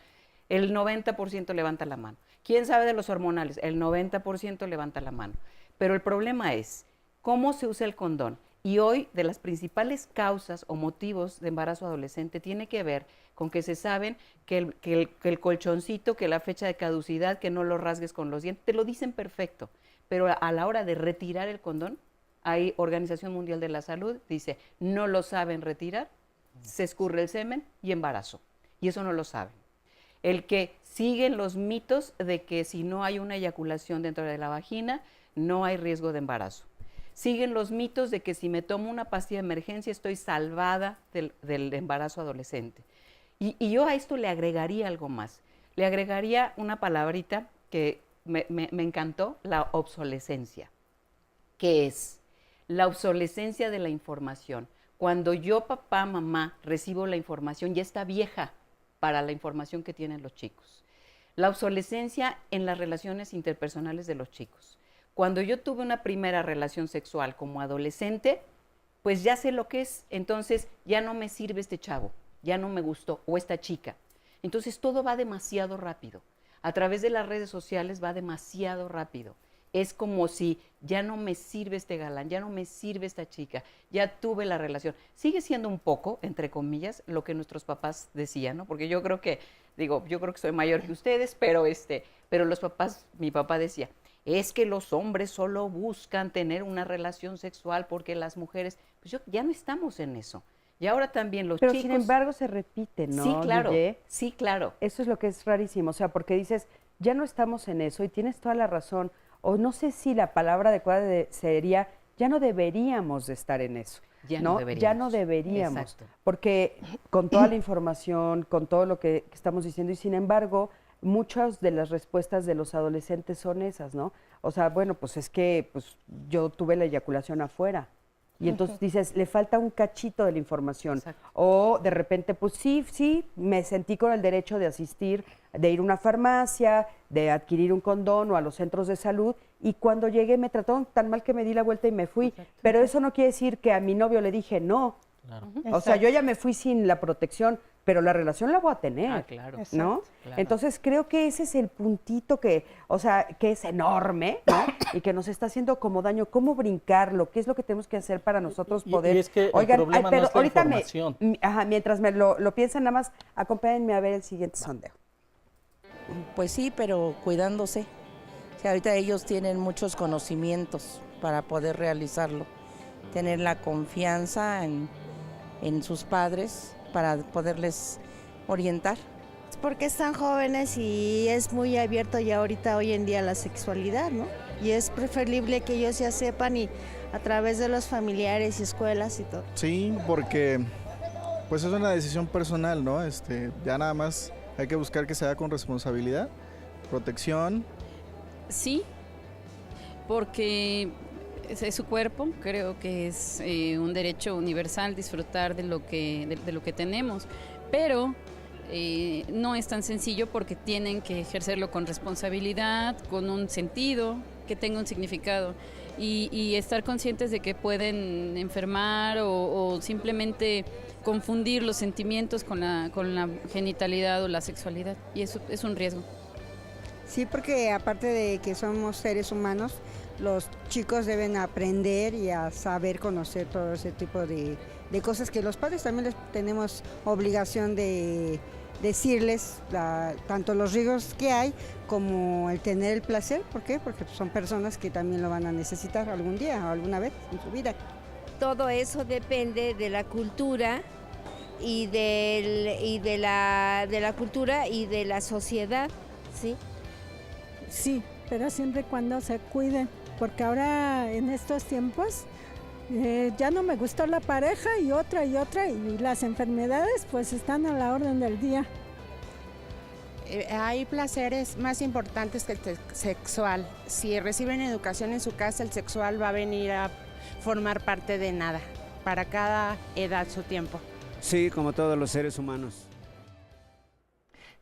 El 90% levanta la mano. ¿Quién sabe de los hormonales? El 90% levanta la mano. Pero el problema es, ¿cómo se usa el condón? Y hoy, de las principales causas o motivos de embarazo adolescente tiene que ver con que se saben que el colchoncito, que la fecha de caducidad, que no lo rasgues con los dientes, te lo dicen perfecto. Pero a la hora de retirar el condón, hay Organización Mundial de la Salud, dice, no lo saben retirar, se escurre el semen y embarazo. Y eso no lo saben. El que siguen los mitos de que si no hay una eyaculación dentro de la vagina, no hay riesgo de embarazo. Siguen los mitos de que si me tomo una pastilla de emergencia estoy salvada del embarazo adolescente. Y yo a esto le agregaría algo más. Le agregaría una palabrita que me encantó, la obsolescencia. ¿Qué es? La obsolescencia de la información. Cuando yo, papá, mamá, recibo la información, ya está vieja para la información que tienen los chicos. La obsolescencia en las relaciones interpersonales de los chicos. Cuando yo tuve una primera relación sexual como adolescente, pues ya sé lo que es, entonces ya no me sirve este chavo, ya no me gustó, o esta chica. Entonces todo va demasiado rápido. A través de las redes sociales va demasiado rápido. Es como si ya no me sirve este galán, ya no me sirve esta chica, ya tuve la relación. Sigue siendo un poco, entre comillas, lo que nuestros papás decían, ¿no? Porque yo creo que soy mayor que ustedes, pero los papás, mi papá decía, es que los hombres solo buscan tener una relación sexual porque las mujeres, pues ya no estamos en eso. Y ahora también los chicos... Pero sin embargo se repite, ¿no? Sí, claro, Guille? sí, claro. Eso es lo que es rarísimo, o sea, porque dices, ya no estamos en eso y tienes toda la razón. o no sé si la palabra adecuada sería, ya no deberíamos de estar en eso. Ya no deberíamos. Exacto. Porque con toda la información, con todo lo que estamos diciendo, y sin embargo, muchas de las respuestas de los adolescentes son esas, ¿no? O sea, bueno, pues es que pues, yo tuve la eyaculación afuera. Y entonces dices, le falta un cachito de la información. Exacto. O de repente, pues sí, me sentí con el derecho de asistir, de ir a una farmacia, de adquirir un condón o a los centros de salud. Y cuando llegué me trataron tan mal que me di la vuelta y me fui. Exacto. Pero eso no quiere decir que a mi novio le dije no. Claro. O sea, yo ya me fui sin la protección, pero la relación la voy a tener, claro. ¿no? Claro. Entonces creo que ese es el puntito que, o sea, que es enorme, ¿no? Y que nos está haciendo como daño. ¿Cómo brincarlo? ¿Qué es lo que tenemos que hacer para nosotros poder? Y es que el problema no es la información. Mientras me lo piensan, nada más acompáñenme a ver el siguiente sondeo. Pues sí, pero cuidándose. O sea, ahorita ellos tienen muchos conocimientos para poder realizarlo. Tener la confianza en sus padres para poderles orientar. Porque están jóvenes y es muy abierto ya ahorita, hoy en día, la sexualidad, ¿no? Y es preferible que ellos ya sepan y a través de los familiares y escuelas y todo. Sí, porque pues es una decisión personal, ¿no? Ya nada más hay que buscar que se haga con responsabilidad, protección. Sí, porque es su cuerpo, creo que es un derecho universal disfrutar de lo que tenemos, pero no es tan sencillo porque tienen que ejercerlo con responsabilidad, con un sentido, que tenga un significado y estar conscientes de que pueden enfermar o simplemente confundir los sentimientos con la genitalidad o la sexualidad, y eso es un riesgo. Sí, porque aparte de que somos seres humanos, los chicos deben aprender y a saber conocer todo ese tipo de cosas que los padres también les tenemos obligación de decirles, tanto los riesgos que hay como el tener el placer. ¿Por qué? Porque son personas que también lo van a necesitar algún día o alguna vez en su vida. Todo eso depende de la cultura y de la cultura y de la sociedad, ¿sí? Sí, pero siempre y cuando se cuiden, porque ahora en estos tiempos ya no me gustó la pareja y otra, y las enfermedades pues están a la orden del día. Hay placeres más importantes que el sexual. Si reciben educación en su casa, el sexual va a venir a formar parte de nada. Para cada edad su tiempo. Sí, como todos los seres humanos.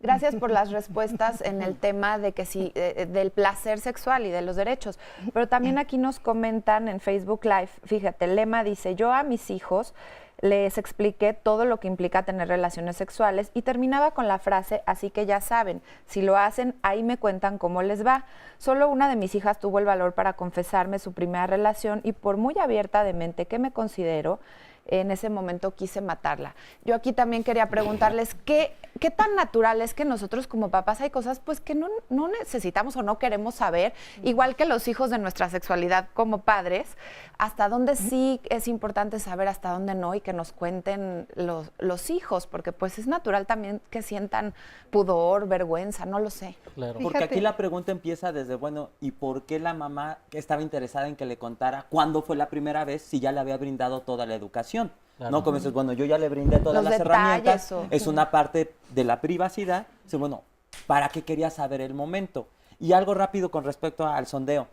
Gracias por las respuestas en el tema de que sí, del placer sexual y de los derechos. Pero también aquí nos comentan en Facebook Live, fíjate, Lema dice, yo a mis hijos les expliqué todo lo que implica tener relaciones sexuales y terminaba con la frase, así que ya saben, si lo hacen, ahí me cuentan cómo les va. Solo una de mis hijas tuvo el valor para confesarme su primera relación y por muy abierta de mente que me considero, en ese momento quise matarla. Yo aquí también quería preguntarles qué tan natural es que nosotros como papás hay cosas pues que no necesitamos o no queremos saber, igual que los hijos de nuestra sexualidad como padres, hasta dónde sí es importante saber, hasta dónde no, y que nos cuenten los hijos, porque pues es natural también que sientan pudor, vergüenza, no lo sé. Claro. Porque aquí la pregunta empieza desde, bueno, ¿y por qué la mamá estaba interesada en que le contara cuándo fue la primera vez si ya le había brindado toda la educación? Claro. No, como dices, bueno, yo ya le brindé todas las herramientas, es una parte de la privacidad. Dice, bueno, ¿para qué quería saber el momento? Y algo rápido con respecto al sondeo.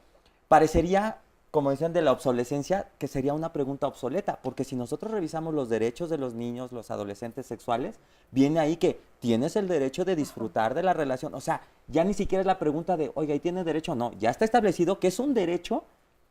Parecería, como decían, de la obsolescencia, que sería una pregunta obsoleta, porque si nosotros revisamos los derechos de los niños, los adolescentes sexuales, viene ahí que tienes el derecho de disfrutar de la relación. O sea, ya ni siquiera es la pregunta de, oiga, ¿y tiene derecho o no? Ya está establecido que es un derecho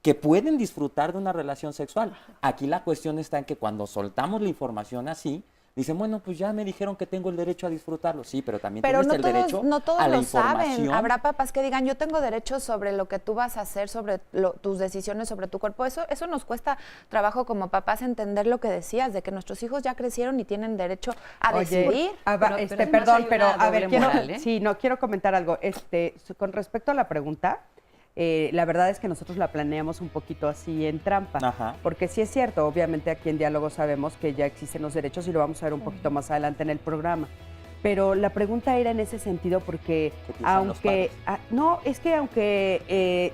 que pueden disfrutar de una relación sexual. Aquí la cuestión está en que cuando soltamos la información así, dicen, bueno, pues ya me dijeron que tengo el derecho a disfrutarlo. Sí, pero también tienes el derecho a la información. Saben. Habrá papás que digan, yo tengo derecho sobre lo que tú vas a hacer, sobre tus decisiones, sobre tu cuerpo. Eso nos cuesta trabajo como papás entender lo que decías, de que nuestros hijos ya crecieron y tienen derecho a decidir. Perdón, pero a ver, quiero comentar algo. Con respecto a la pregunta, la verdad es que nosotros la planeamos un poquito así en trampa. Ajá. Porque sí es cierto, obviamente aquí en Diálogo sabemos que ya existen los derechos y lo vamos a ver un poquito más adelante en el programa. Pero la pregunta era en ese sentido porque aunque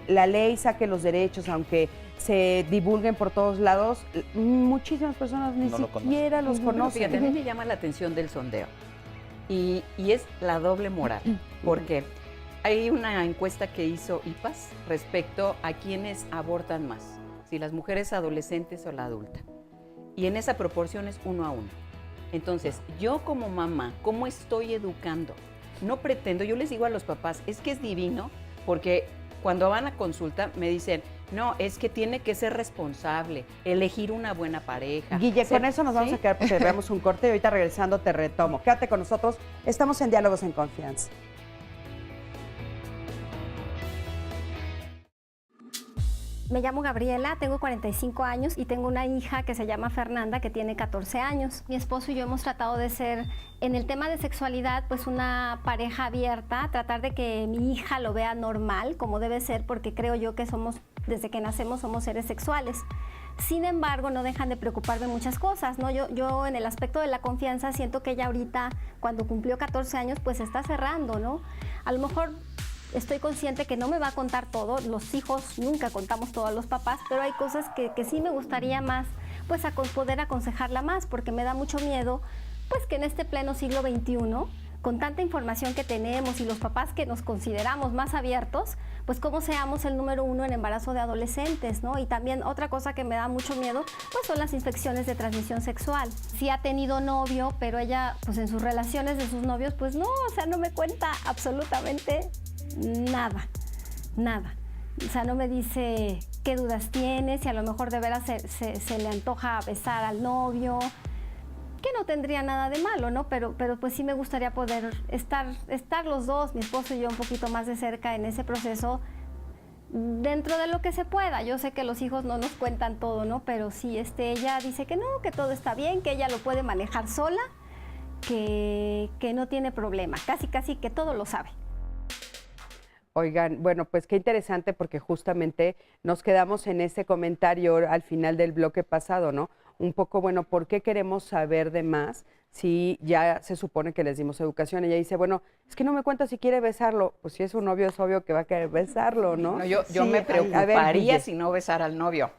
la ley saque los derechos, aunque se divulguen por todos lados, muchísimas personas ni siquiera los conocen. Fíjate, a mí me llama la atención del sondeo y es la doble moral, porque hay una encuesta que hizo IPAS respecto a quiénes abortan más, si las mujeres adolescentes o la adulta, y en esa proporción es 1 a 1. Entonces, yo como mamá, ¿cómo estoy educando? No pretendo, yo les digo a los papás, es que es divino, porque cuando van a consulta me dicen, no, es que tiene que ser responsable, elegir una buena pareja. Guille, con eso nos vamos a quedar porque veamos un corte y ahorita regresando te retomo. Quédate con nosotros, estamos en Diálogos en Confianza. Me llamo Gabriela, tengo 45 años y tengo una hija que se llama Fernanda que tiene 14 años. Mi esposo y yo hemos tratado de ser, en el tema de sexualidad, pues una pareja abierta, tratar de que mi hija lo vea normal, como debe ser, porque creo yo que desde que nacemos somos seres sexuales. Sin embargo, no dejan de preocuparme muchas cosas, ¿no? Yo en el aspecto de la confianza siento que ella ahorita, cuando cumplió 14 años, pues está cerrando, ¿no? A lo mejor estoy consciente que no me va a contar todo, los hijos nunca contamos todo a los papás, pero hay cosas que sí me gustaría más, pues poder aconsejarla más, porque me da mucho miedo, pues que en este pleno siglo XXI, con tanta información que tenemos y los papás que nos consideramos más abiertos, pues cómo seamos el número 1 en embarazo de adolescentes, ¿no? Y también otra cosa que me da mucho miedo, pues son las infecciones de transmisión sexual. Sí ha tenido novio, pero ella, pues en sus relaciones de sus novios, pues no, o sea, no me cuenta absolutamente nada. O sea, no me dice qué dudas tiene, si a lo mejor de veras se le antoja besar al novio, que no tendría nada de malo, ¿no? Pero pues sí me gustaría poder estar los dos, mi esposo y yo, un poquito más de cerca en ese proceso, dentro de lo que se pueda. Yo sé que los hijos no nos cuentan todo, ¿no? Pero sí, ella dice que no, que todo está bien, que ella lo puede manejar sola, que no tiene problema, casi que todo lo sabe. Oigan, bueno, pues qué interesante porque justamente nos quedamos en ese comentario al final del bloque pasado, ¿no? Un poco, bueno, ¿por qué queremos saber de más si ya se supone que les dimos educación? Ella dice, bueno, es que no me cuenta si quiere besarlo. Pues si es un novio, es obvio que va a querer besarlo, ¿no? No, yo me preocuparía si no besara al novio.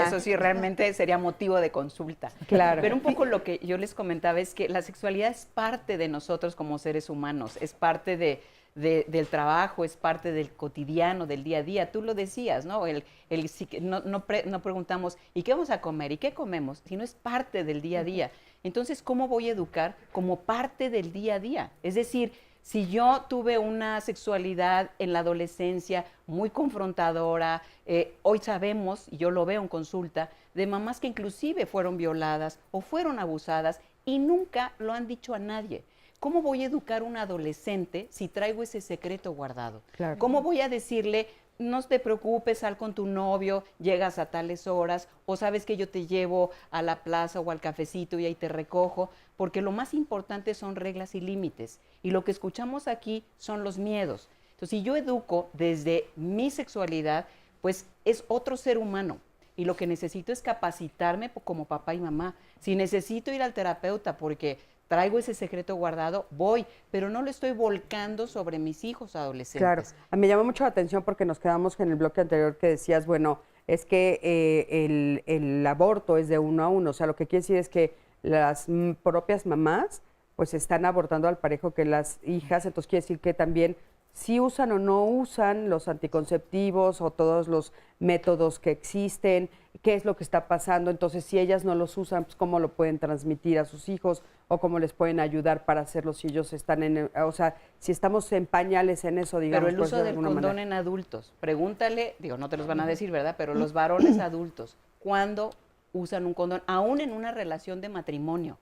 Eso sí, realmente sería motivo de consulta. Claro. Pero un poco lo que yo les comentaba es que la sexualidad es parte de nosotros como seres humanos, es parte del trabajo, es parte del cotidiano, del día a día. Tú lo decías, ¿no? No preguntamos, ¿y qué vamos a comer? ¿Y qué comemos? Sino es parte del día a día. Entonces, ¿cómo voy a educar? Como parte del día a día. Es decir, si yo tuve una sexualidad en la adolescencia muy confrontadora, hoy sabemos, y yo lo veo en consulta, de mamás que inclusive fueron violadas o fueron abusadas y nunca lo han dicho a nadie. ¿Cómo voy a educar a un adolescente si traigo ese secreto guardado? Claro. ¿Cómo voy a decirle, no te preocupes, sal con tu novio, llegas a tales horas, o sabes que yo te llevo a la plaza o al cafecito y ahí te recojo? Porque lo más importante son reglas y límites. Y lo que escuchamos aquí son los miedos. Entonces, si yo educo desde mi sexualidad, pues es otro ser humano. Y lo que necesito es capacitarme como papá y mamá. Si necesito ir al terapeuta porque traigo ese secreto guardado, voy, pero no lo estoy volcando sobre mis hijos adolescentes. Claro, a mí me llamó mucho la atención porque nos quedamos en el bloque anterior que decías, bueno, es que el aborto es de 1 a 1, o sea, lo que quiere decir es que las propias mamás pues están abortando al parejo que las hijas, entonces quiere decir que también si usan o no usan los anticonceptivos o todos los métodos que existen, qué es lo que está pasando, entonces si ellas no los usan, pues cómo lo pueden transmitir a sus hijos o cómo les pueden ayudar para hacerlo si ellos están o sea, si estamos en pañales en eso, digamos. Pero el uso del condón en adultos, pregúntale, digo, no te los van a decir, ¿verdad? Pero los varones adultos, ¿cuándo usan un condón? Aún en una relación de matrimonio.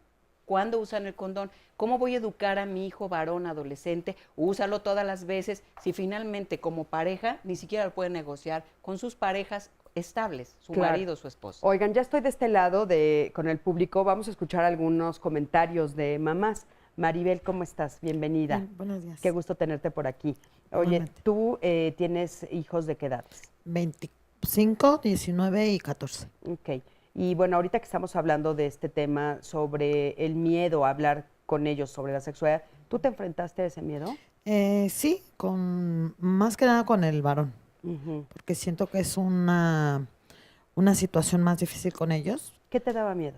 ¿Cuándo usan el condón? ¿Cómo voy a educar a mi hijo varón, adolescente? Úsalo todas las veces si finalmente como pareja ni siquiera lo pueden negociar con sus parejas estables, su marido, su esposo. Oigan, ya estoy de este lado con el público. Vamos a escuchar algunos comentarios de mamás. Maribel, ¿cómo estás? Bienvenida. Bien, buenos días. Qué gusto tenerte por aquí. Oye, ¿tú tienes hijos de qué edades? 25, 19 y 14. Ok. Y bueno, ahorita que estamos hablando de este tema sobre el miedo a hablar con ellos sobre la sexualidad. ¿Tú te enfrentaste a ese miedo? Sí, más que nada con el varón, porque siento que es una situación más difícil con ellos. ¿Qué te daba miedo?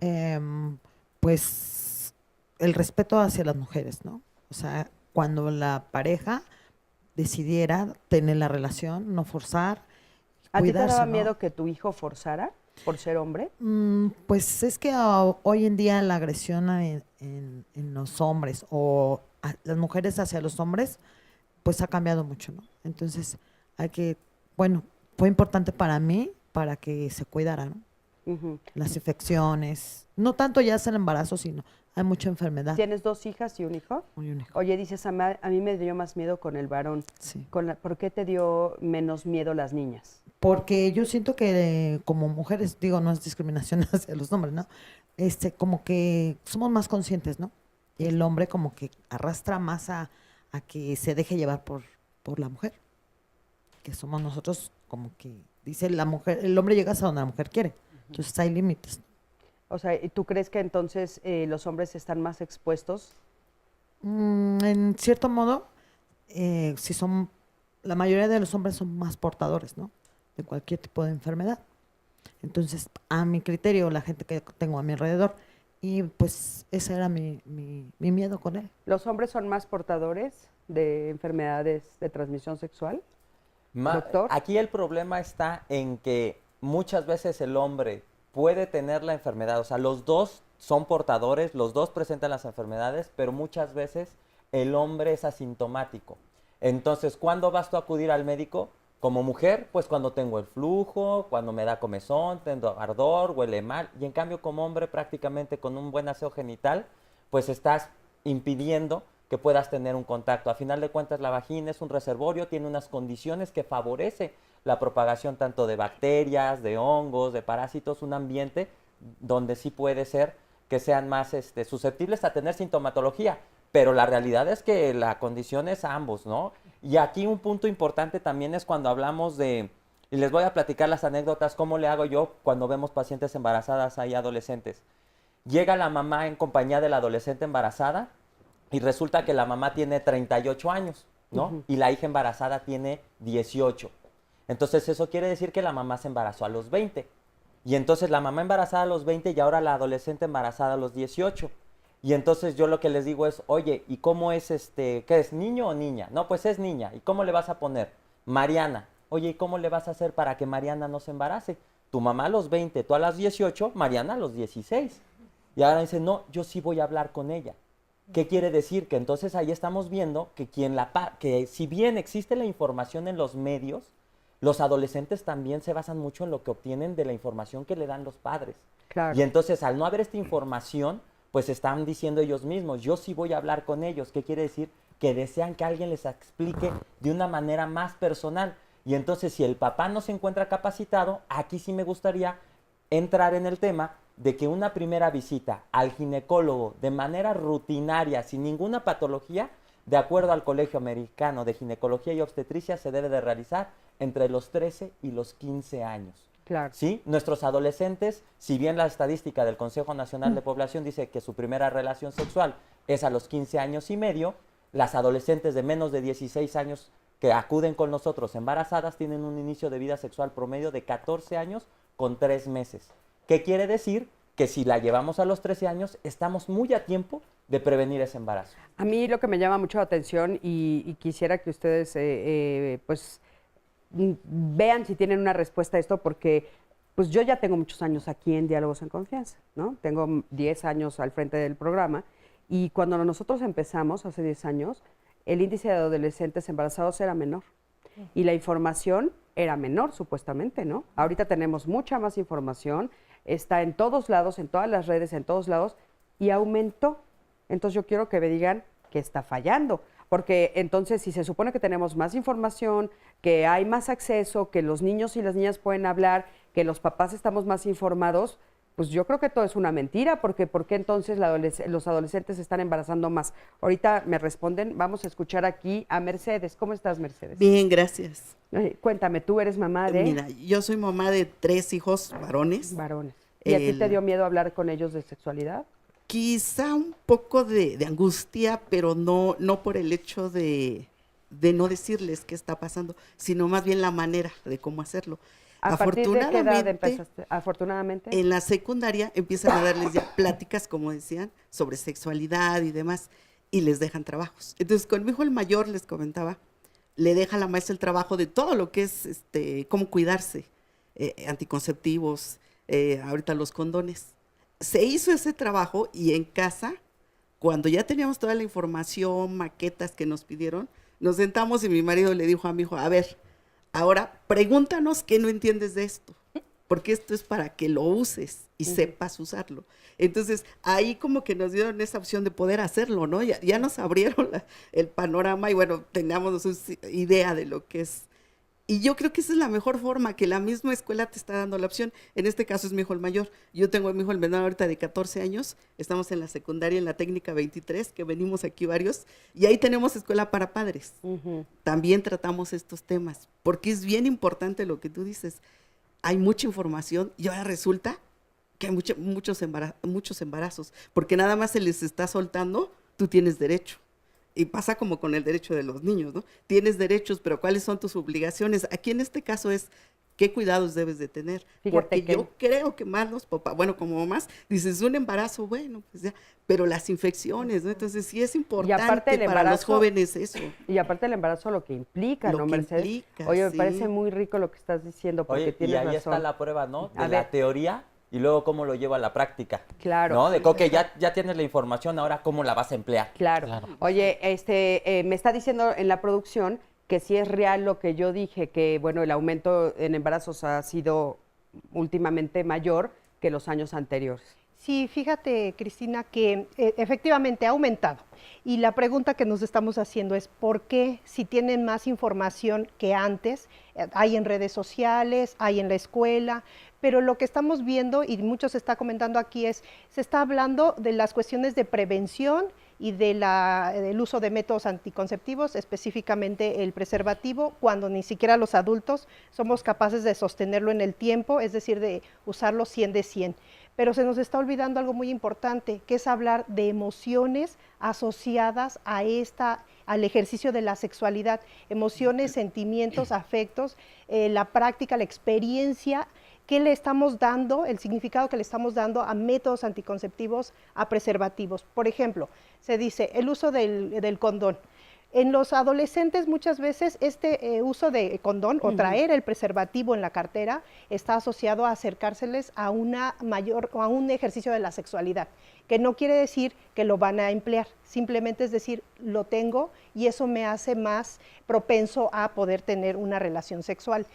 Pues el respeto hacia las mujeres, ¿no? O sea, cuando la pareja decidiera tener la relación, no forzar, ¿A ti te cuidarse, daba ¿no? miedo que tu hijo forzara por ser hombre? Pues es que hoy en día la agresión en los hombres o las mujeres hacia los hombres, pues ha cambiado mucho, ¿no? Entonces fue importante para mí para que se cuidara, ¿no? Las infecciones, no tanto ya es el embarazo, sino hay mucha enfermedad. ¿Tienes 2 hijas y un hijo? Y un hijo. Oye, dices, a mí me dio más miedo con el varón. Sí. ¿Por qué te dio menos miedo las niñas? Porque yo siento que como mujeres, digo, no es discriminación hacia los hombres, ¿no? Como que somos más conscientes, ¿no? Y el hombre como que arrastra más a que se deje llevar por la mujer. Que somos nosotros como que, dice la mujer, el hombre llega hasta donde la mujer quiere. Entonces hay límites. O sea, ¿tú crees que entonces los hombres están más expuestos? En cierto modo, la mayoría de los hombres son más portadores, ¿no? De cualquier tipo de enfermedad. Entonces, a mi criterio, la gente que tengo a mi alrededor, y pues ese era mi miedo con él. ¿Los hombres son más portadores de enfermedades de transmisión sexual? Doctor. Aquí el problema está en que muchas veces el hombre puede tener la enfermedad, o sea, los dos son portadores, los dos presentan las enfermedades, pero muchas veces el hombre es asintomático. Entonces, ¿cuándo vas tú a acudir al médico? Como mujer, pues cuando tengo el flujo, cuando me da comezón, tengo ardor, huele mal, y en cambio como hombre prácticamente con un buen aseo genital, pues estás impidiendo que puedas tener un contacto. A final de cuentas, la vagina es un reservorio, tiene unas condiciones que favorece la propagación tanto de bacterias, de hongos, de parásitos, un ambiente donde sí puede ser que sean más susceptibles a tener sintomatología. Pero la realidad es que la condición es ambos, ¿no? Y aquí un punto importante también es cuando hablamos y les voy a platicar las anécdotas, cómo le hago yo cuando vemos pacientes embarazadas y adolescentes. Llega la mamá en compañía de la adolescente embarazada y resulta que la mamá tiene 38 años, ¿no? Y la hija embarazada tiene 18. Entonces eso quiere decir que la mamá se embarazó a los 20. Y entonces la mamá embarazada a los 20 y ahora la adolescente embarazada a los 18. Y entonces yo lo que les digo es, oye, ¿y cómo es qué es, niño o niña? No, pues es niña. ¿Y cómo le vas a poner? Mariana. Oye, ¿y cómo le vas a hacer para que Mariana no se embarace? Tu mamá a los 20, tú a los 18, Mariana a los 16. Y ahora dice, no, yo sí voy a hablar con ella. ¿Qué quiere decir? Que entonces ahí estamos viendo que que si bien existe la información en los medios, los adolescentes también se basan mucho en lo que obtienen de la información que le dan los padres. Claro. Y entonces al no haber esta información, pues están diciendo ellos mismos, yo sí voy a hablar con ellos. ¿Qué quiere decir? Que desean que alguien les explique de una manera más personal. Y entonces si el papá no se encuentra capacitado, aquí sí me gustaría entrar en el tema de que una primera visita al ginecólogo de manera rutinaria, sin ninguna patología, de acuerdo al Colegio Americano de Ginecología y Obstetricia, se debe de realizar entre los 13 y los 15 años. Claro. ¿Sí? Nuestros adolescentes, si bien la estadística del Consejo Nacional de Población dice que su primera relación sexual es a los 15 años y medio, las adolescentes de menos de 16 años que acuden con nosotros embarazadas tienen un inicio de vida sexual promedio de 14 años con 3 meses. ¿Qué quiere decir? Que si la llevamos a los 13 años, estamos muy a tiempo de prevenir ese embarazo. A mí lo que me llama mucho la atención y quisiera que ustedes pues vean si tienen una respuesta a esto, porque pues yo ya tengo muchos años aquí en Diálogos en Confianza, ¿no? Tengo 10 años al frente del programa y cuando nosotros empezamos, hace 10 años, el índice de adolescentes embarazados era menor y la información era menor, supuestamente, ¿no? Ahorita tenemos mucha más información, está en todos lados, en todas las redes, en todos lados, y aumentó. Entonces yo quiero que me digan que está fallando, porque entonces si se supone que tenemos más información, que hay más acceso, que los niños y las niñas pueden hablar, que los papás estamos más informados, pues yo creo que todo es una mentira, porque ¿por qué entonces los adolescentes se están embarazando más? Ahorita me responden, vamos a escuchar aquí a Mercedes. ¿Cómo estás, Mercedes? Bien, gracias. Cuéntame, ¿tú eres mamá de...? Mira, yo soy mamá de 3 hijos varones. Varones. ¿Y a ti te dio miedo hablar con ellos de sexualidad? Quizá un poco de angustia, pero no por el hecho de no decirles qué está pasando, sino más bien la manera de cómo hacerlo. ¿A partir de qué edad empezaste? Afortunadamente. En la secundaria empiezan a darles ya pláticas, como decían, sobre sexualidad y demás, y les dejan trabajos. Entonces, con mi hijo el mayor, les comentaba, le deja a la maestra el trabajo de todo lo que es cómo cuidarse, anticonceptivos, ahorita los condones. Se hizo ese trabajo y en casa, cuando ya teníamos toda la información, maquetas que nos pidieron, nos sentamos y mi marido le dijo a mi hijo, a ver, ahora pregúntanos qué no entiendes de esto, porque esto es para que lo uses y sepas usarlo. Entonces, ahí como que nos dieron esa opción de poder hacerlo, ¿no? Ya nos abrieron el panorama y bueno, tengamos una idea de lo que es. Y yo creo que esa es la mejor forma, que la misma escuela te está dando la opción. En este caso es mi hijo el mayor. Yo tengo a mi hijo el menor ahorita de 14 años. Estamos en la secundaria, en la técnica 23, que venimos aquí varios. Y ahí tenemos escuela para padres. También tratamos estos temas, porque es bien importante lo que tú dices. Hay mucha información y ahora resulta que hay muchos embarazos, porque nada más se les está soltando, tú tienes derecho. Y pasa como con el derecho de los niños, ¿no? Tienes derechos, pero ¿cuáles son tus obligaciones? Aquí en este caso es, ¿qué cuidados debes de tener? Porque yo creo que más los papás, bueno, como mamás, dices, un embarazo, bueno, pues ya, pero las infecciones, ¿no? Entonces sí es importante para los jóvenes eso. Y aparte el embarazo lo que implica, ¿no, Mercedes? Oye, me parece muy rico lo que estás diciendo, porque tienes razón. Y ahí está la prueba, ¿no? De la teoría y luego cómo lo lleva a la práctica. Claro. ¿No? De que ya tienes la información, ahora cómo la vas a emplear. Claro. Oye, me está diciendo en la producción que sí es real lo que yo dije, que bueno, el aumento en embarazos ha sido últimamente mayor que los años anteriores. Sí, fíjate, Cristina, que efectivamente ha aumentado. Y la pregunta que nos estamos haciendo es, ¿por qué si tienen más información que antes? Hay en redes sociales, hay en la escuela, pero lo que estamos viendo, y mucho se está comentando aquí, se está hablando de las cuestiones de prevención y del uso de métodos anticonceptivos, específicamente el preservativo, cuando ni siquiera los adultos somos capaces de sostenerlo en el tiempo, es decir, de usarlo 100 de 100. Pero se nos está olvidando algo muy importante, que es hablar de emociones asociadas al ejercicio de la sexualidad, emociones, sentimientos, afectos, la práctica, la experiencia que le estamos dando, el significado que le estamos dando a métodos anticonceptivos, a preservativos. Por ejemplo, se dice el uso del condón. En los adolescentes muchas veces uso de condón o traer el preservativo en la cartera está asociado a acercárseles a un ejercicio de la sexualidad, que no quiere decir que lo van a emplear, simplemente es decir, lo tengo y eso me hace más propenso a poder tener una relación sexual.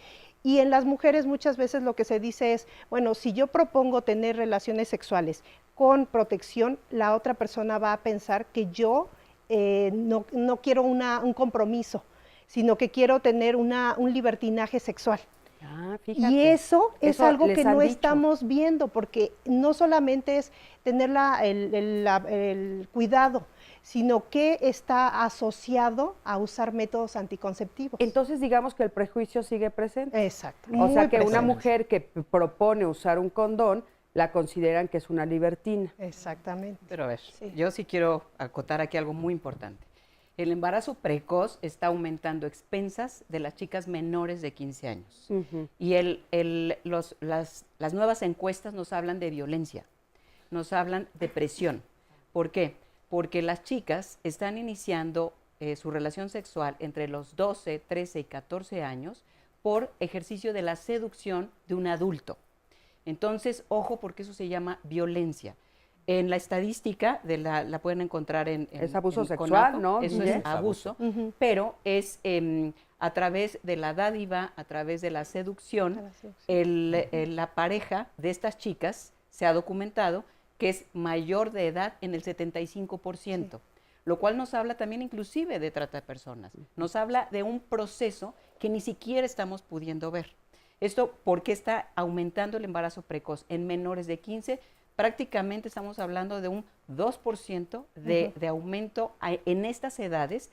Y en las mujeres muchas veces lo que se dice es, bueno, si yo propongo tener relaciones sexuales con protección, la otra persona va a pensar que yo no quiero un compromiso, sino que quiero tener un libertinaje sexual. Fíjate. Y eso es algo que no estamos viendo, porque no solamente es tener el cuidado, sino que está asociado a usar métodos anticonceptivos. Entonces digamos que el prejuicio sigue presente. Exacto. O sea que una mujer que propone usar un condón, la consideran que es una libertina. Exactamente. Pero a ver, yo sí quiero acotar aquí algo muy importante. El embarazo precoz está aumentando a expensas de las chicas menores de 15 años. Y las nuevas encuestas nos hablan de violencia, nos hablan de presión. ¿Por qué? Porque las chicas están iniciando su relación sexual entre los 12, 13 y 14 años por ejercicio de la seducción de un adulto. Entonces, ojo, porque eso se llama violencia. En la estadística, la pueden encontrar es abuso sexual, CONAPO, ¿no? Eso es abuso, pero es a través de la dádiva, a través de la seducción, la pareja de estas chicas se ha documentado que es mayor de edad en el 75%, lo cual nos habla también inclusive de trata de personas, nos habla de un proceso que ni siquiera estamos pudiendo ver. Esto, ¿por qué está aumentando el embarazo precoz en menores de 15? Prácticamente estamos hablando de un 2% de aumento en estas edades,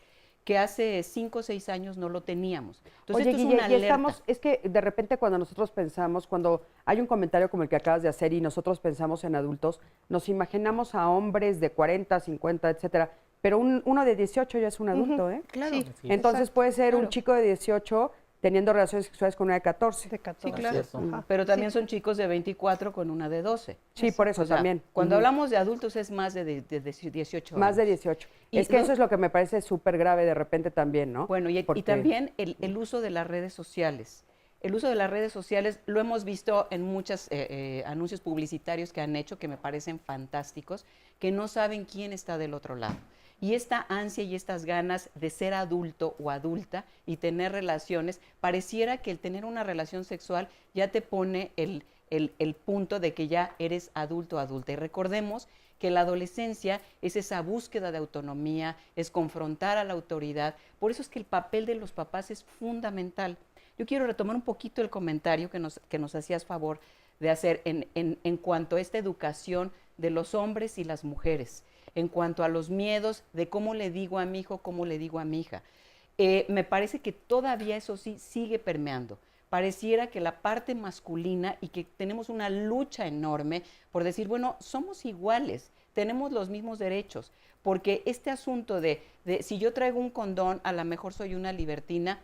que hace 5 o 6 años no lo teníamos. Entonces, Oye, esto Guille, es una alerta. es que de repente cuando nosotros pensamos, cuando hay un comentario como el que acabas de hacer y nosotros pensamos en adultos, nos imaginamos a hombres de 40, 50, etcétera, pero uno de 18 ya es un adulto, ¿eh? Claro. Sí. Entonces Exacto, puede ser un claro. chico de 18 teniendo relaciones sexuales con una de 14. De 14. Sí, claro. Pero también son chicos de 24 con una de 12. Sí, por eso O sea, también. Cuando Ujú. hablamos de adultos es más de 18 años. Más de 18. Y Es que no- eso es lo que me parece súper grave de repente también, ¿no? Bueno, y Porque- también el uso de las redes sociales. El uso de las redes sociales lo hemos visto en muchos anuncios publicitarios que han hecho que me parecen fantásticos, que no saben quién está del otro lado. Y esta ansia y estas ganas de ser adulto o adulta y tener relaciones, pareciera que el tener una relación sexual ya te pone el punto de que ya eres adulto o adulta. Y recordemos que la adolescencia es esa búsqueda de autonomía, es confrontar a la autoridad. Por eso es que el papel de los papás es fundamental. Yo quiero retomar un poquito el comentario que nos hacías favor de hacer en cuanto a esta educación de los hombres y las mujeres, en cuanto a los miedos de cómo le digo a mi hijo, cómo le digo a mi hija. Me parece que todavía eso sí sigue permeando. Pareciera que la parte masculina y que tenemos una lucha enorme por decir, bueno, somos iguales, tenemos los mismos derechos, porque este asunto de si yo traigo un condón, a lo mejor soy una libertina,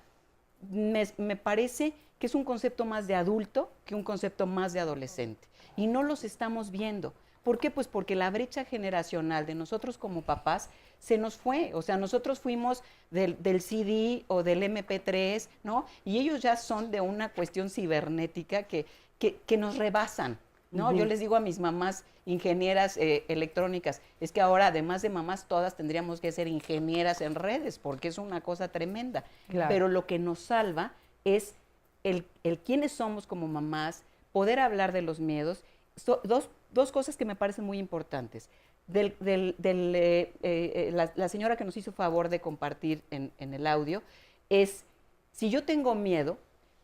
me parece que es un concepto más de adulto que un concepto más de adolescente. Y no los estamos viendo. ¿Por qué? Pues porque la brecha generacional de nosotros como papás se nos fue. O sea, nosotros fuimos del CD o del MP3, ¿no? Y ellos ya son de una cuestión cibernética que nos rebasan, ¿no? Ujú. Yo les digo a mis mamás ingenieras electrónicas, es que ahora además de mamás todas tendríamos que ser ingenieras en redes porque es una cosa tremenda. Claro. Pero lo que nos salva es el quiénes somos como mamás, poder hablar de los miedos. Dos cosas que me parecen muy importantes. La señora que nos hizo favor de compartir en el audio es, si yo tengo miedo,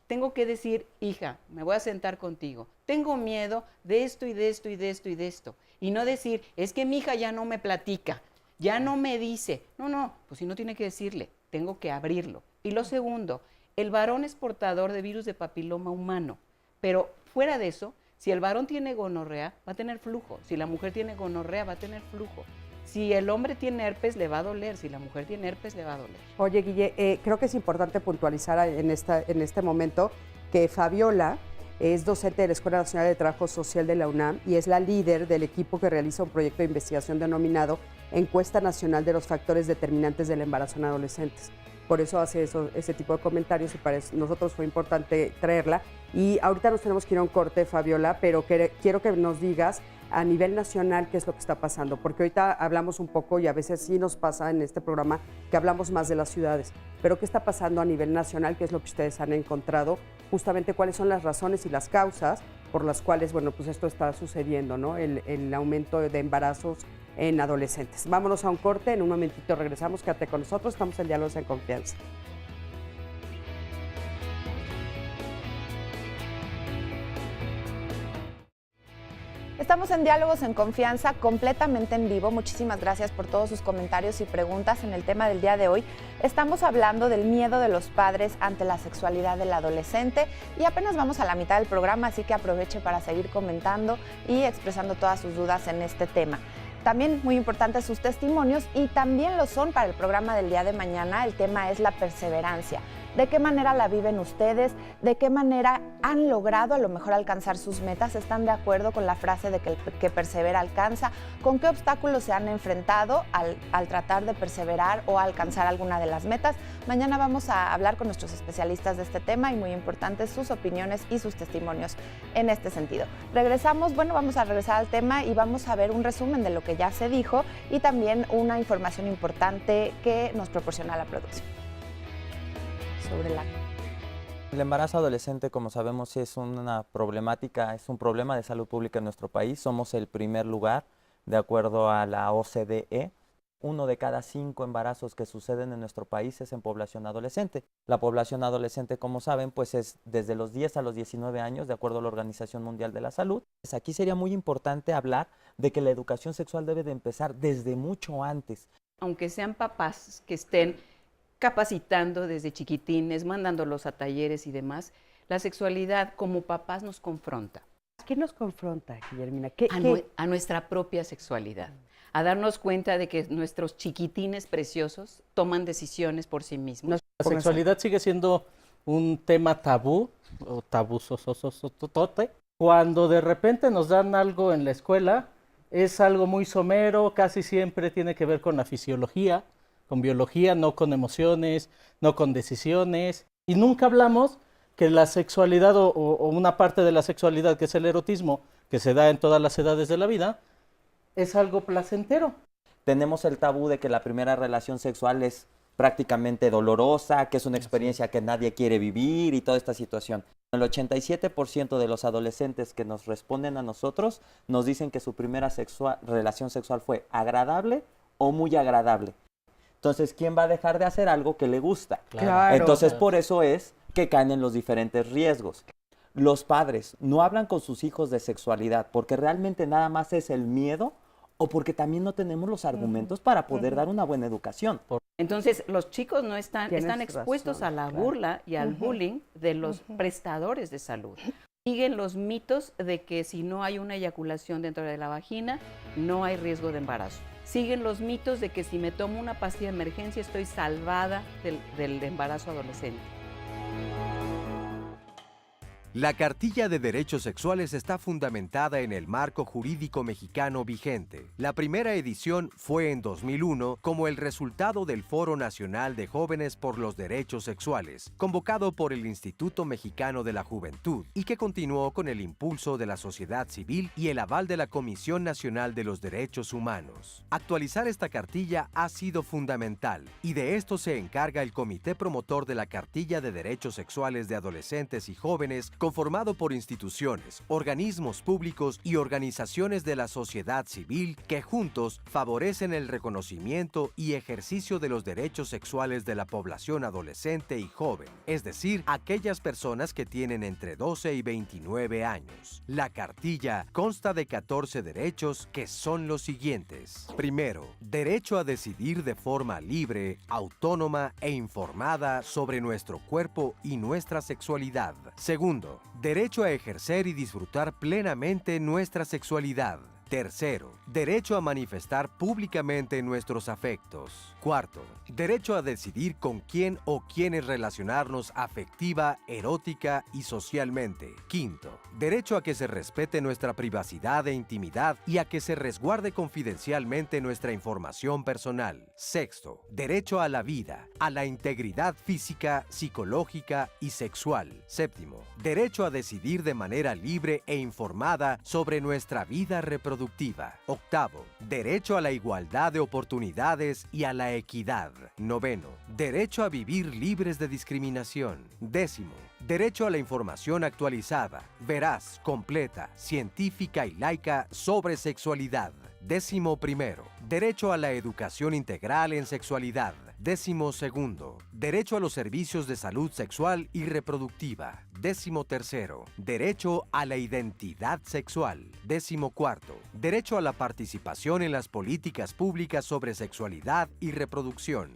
tengo que decir, hija, me voy a sentar contigo, tengo miedo de esto y de esto y de esto y de esto. Y no decir, es que mi hija ya no me platica, ya no me dice. No, pues si no tiene que decirle, tengo que abrirlo. Y lo segundo, el varón es portador de virus de papiloma humano, pero fuera de eso, si el varón tiene gonorrea, va a tener flujo. Si la mujer tiene gonorrea, va a tener flujo. Si el hombre tiene herpes, le va a doler. Si la mujer tiene herpes, le va a doler. Oye, Guille, creo que es importante puntualizar en este momento que Fabiola es docente de la Escuela Nacional de Trabajo Social de la UNAM y es la líder del equipo que realiza un proyecto de investigación denominado Encuesta Nacional de los Factores Determinantes del Embarazo en Adolescentes. Por eso hace ese tipo de comentarios y para nosotros fue importante traerla. Y ahorita nos tenemos que ir a un corte, Fabiola, pero quiero que nos digas a nivel nacional qué es lo que está pasando, porque ahorita hablamos un poco y a veces sí nos pasa en este programa que hablamos más de las ciudades, pero qué está pasando a nivel nacional, qué es lo que ustedes han encontrado, justamente cuáles son las razones y las causas por las cuales, bueno, pues esto está sucediendo, ¿no? El aumento de embarazos en adolescentes. Vámonos a un corte, en un momentito regresamos, quédate con nosotros, estamos en Diálogos en Confianza. Estamos en Diálogos en Confianza, completamente en vivo. Muchísimas gracias por todos sus comentarios y preguntas en el tema del día de hoy. Estamos hablando del miedo de los padres ante la sexualidad del adolescente y apenas vamos a la mitad del programa, así que aproveche para seguir comentando y expresando todas sus dudas en este tema. También muy importantes sus testimonios y también lo son para el programa del día de mañana. El tema es la perseverancia. ¿De qué manera la viven ustedes? ¿De qué manera han logrado a lo mejor alcanzar sus metas? ¿Están de acuerdo con la frase de que el que persevera alcanza? ¿Con qué obstáculos se han enfrentado al tratar de perseverar o alcanzar alguna de las metas? Mañana vamos a hablar con nuestros especialistas de este tema y muy importantes sus opiniones y sus testimonios en este sentido. Vamos a regresar al tema y vamos a ver un resumen de lo que ya se dijo y también una información importante que nos proporciona la producción. El embarazo adolescente, como sabemos, es una problemática, es un problema de salud pública en nuestro país. Somos el primer lugar, de acuerdo a la OCDE. 1 de cada 5 embarazos que suceden en nuestro país es en población adolescente. La población adolescente, como saben, pues es desde los 10 a los 19 años, de acuerdo a la Organización Mundial de la Salud. Pues aquí sería muy importante hablar de que la educación sexual debe de empezar desde mucho antes. Aunque sean papás que estén capacitando desde chiquitines, mandándolos a talleres y demás, la sexualidad como papás nos confronta. ¿Qué nos confronta, Guillermina? A nuestra propia sexualidad, a darnos cuenta de que nuestros chiquitines preciosos toman decisiones por sí mismos. La sexualidad sigue siendo un tema tabú, o tabuzososotote. Cuando de repente nos dan algo en la escuela, es algo muy somero, casi siempre tiene que ver con la fisiología, con biología, no con emociones, no con decisiones. Y nunca hablamos que la sexualidad o una parte de la sexualidad, que es el erotismo, que se da en todas las edades de la vida, es algo placentero. Tenemos el tabú de que la primera relación sexual es prácticamente dolorosa, que es una experiencia que nadie quiere vivir y toda esta situación. El 87% de los adolescentes que nos responden a nosotros nos dicen que su primera relación sexual fue agradable o muy agradable. Entonces, ¿quién va a dejar de hacer algo que le gusta? Claro. Entonces, por eso es que caen en los diferentes riesgos. Los padres no hablan con sus hijos de sexualidad porque realmente nada más es el miedo o porque también no tenemos los argumentos para poder dar una buena educación. Entonces, los chicos no están expuestos a la burla y al bullying de los prestadores de salud. Siguen los mitos de que si no hay una eyaculación dentro de la vagina, no hay riesgo de embarazo. Siguen los mitos de que si me tomo una pastilla de emergencia estoy salvada del embarazo adolescente. La Cartilla de Derechos Sexuales está fundamentada en el marco jurídico mexicano vigente. La primera edición fue en 2001 como el resultado del Foro Nacional de Jóvenes por los Derechos Sexuales, convocado por el Instituto Mexicano de la Juventud, y que continuó con el impulso de la sociedad civil y el aval de la Comisión Nacional de los Derechos Humanos. Actualizar esta cartilla ha sido fundamental, y de esto se encarga el Comité Promotor de la Cartilla de Derechos Sexuales de Adolescentes y Jóvenes, conformado por instituciones, organismos públicos y organizaciones de la sociedad civil que juntos favorecen el reconocimiento y ejercicio de los derechos sexuales de la población adolescente y joven, es decir, aquellas personas que tienen entre 12 y 29 años. La cartilla consta de 14 derechos que son los siguientes. Primero, derecho a decidir de forma libre, autónoma e informada sobre nuestro cuerpo y nuestra sexualidad. Segundo, derecho a ejercer y disfrutar plenamente nuestra sexualidad. Tercero, derecho a manifestar públicamente nuestros afectos. Cuarto, derecho a decidir con quién o quiénes relacionarnos afectiva, erótica y socialmente. Quinto, derecho a que se respete nuestra privacidad e intimidad y a que se resguarde confidencialmente nuestra información personal. Sexto, derecho a la vida, a la integridad física, psicológica y sexual. Séptimo, derecho a decidir de manera libre e informada sobre nuestra vida reproductiva. Octavo, derecho a la igualdad de oportunidades y a la equidad. Noveno, derecho a vivir libres de discriminación. Décimo, derecho a la información actualizada, veraz, completa, científica y laica sobre sexualidad. Décimo primero, derecho a la educación integral en sexualidad. Décimo segundo, derecho a los servicios de salud sexual y reproductiva. Décimo tercero, derecho a la identidad sexual. Décimo cuarto, derecho a la participación en las políticas públicas sobre sexualidad y reproducción.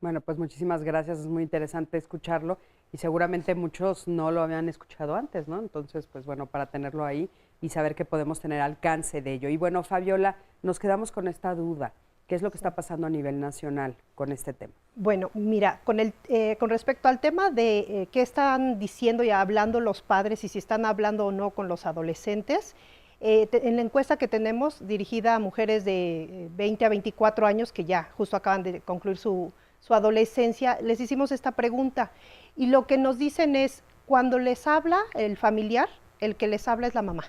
Bueno, pues muchísimas gracias, es muy interesante escucharlo y seguramente muchos no lo habían escuchado antes, ¿no? Entonces, pues bueno, para tenerlo ahí y saber que podemos tener alcance de ello. Y bueno, Fabiola, nos quedamos con esta duda. ¿Qué es lo que está pasando a nivel nacional con este tema? Bueno, mira, con respecto al tema de qué están diciendo y hablando los padres y si están hablando o no con los adolescentes, en la encuesta que tenemos dirigida a mujeres de 20 a 24 años que ya justo acaban de concluir su adolescencia, les hicimos esta pregunta y lo que nos dicen es, cuando les habla el familiar, el que les habla es la mamá.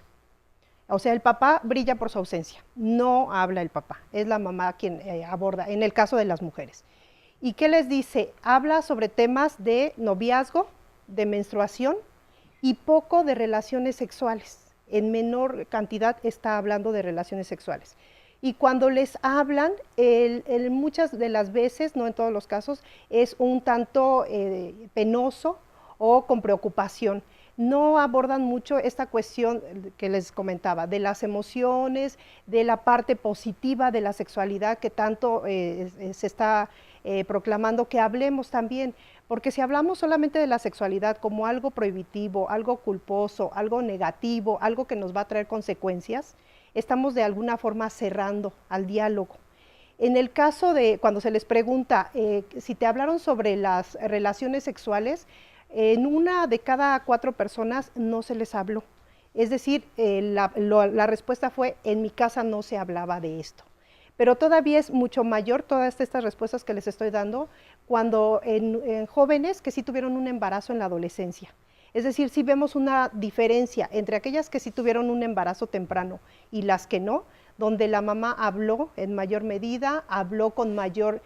O sea, el papá brilla por su ausencia, no habla el papá, es la mamá quien aborda, en el caso de las mujeres. ¿Y qué les dice? Habla sobre temas de noviazgo, de menstruación y poco de relaciones sexuales. En menor cantidad está hablando de relaciones sexuales. Y cuando les hablan, muchas de las veces, no en todos los casos, es un tanto penoso o con preocupación. no abordan mucho esta cuestión que les comentaba, de las emociones, de la parte positiva de la sexualidad que tanto se está proclamando que hablemos también, porque si hablamos solamente de la sexualidad como algo prohibitivo, algo culposo, algo negativo, algo que nos va a traer consecuencias, estamos de alguna forma cerrando al diálogo. En el caso de cuando se les pregunta si te hablaron sobre las relaciones sexuales, en 1 de cada 4 personas no se les habló. Es decir, la respuesta fue, en mi casa no se hablaba de esto. Pero todavía es mucho mayor todas estas respuestas que les estoy dando cuando en jóvenes que sí tuvieron un embarazo en la adolescencia. Es decir, sí vemos una diferencia entre aquellas que sí tuvieron un embarazo temprano y las que no, donde la mamá habló en mayor medida, habló con mayor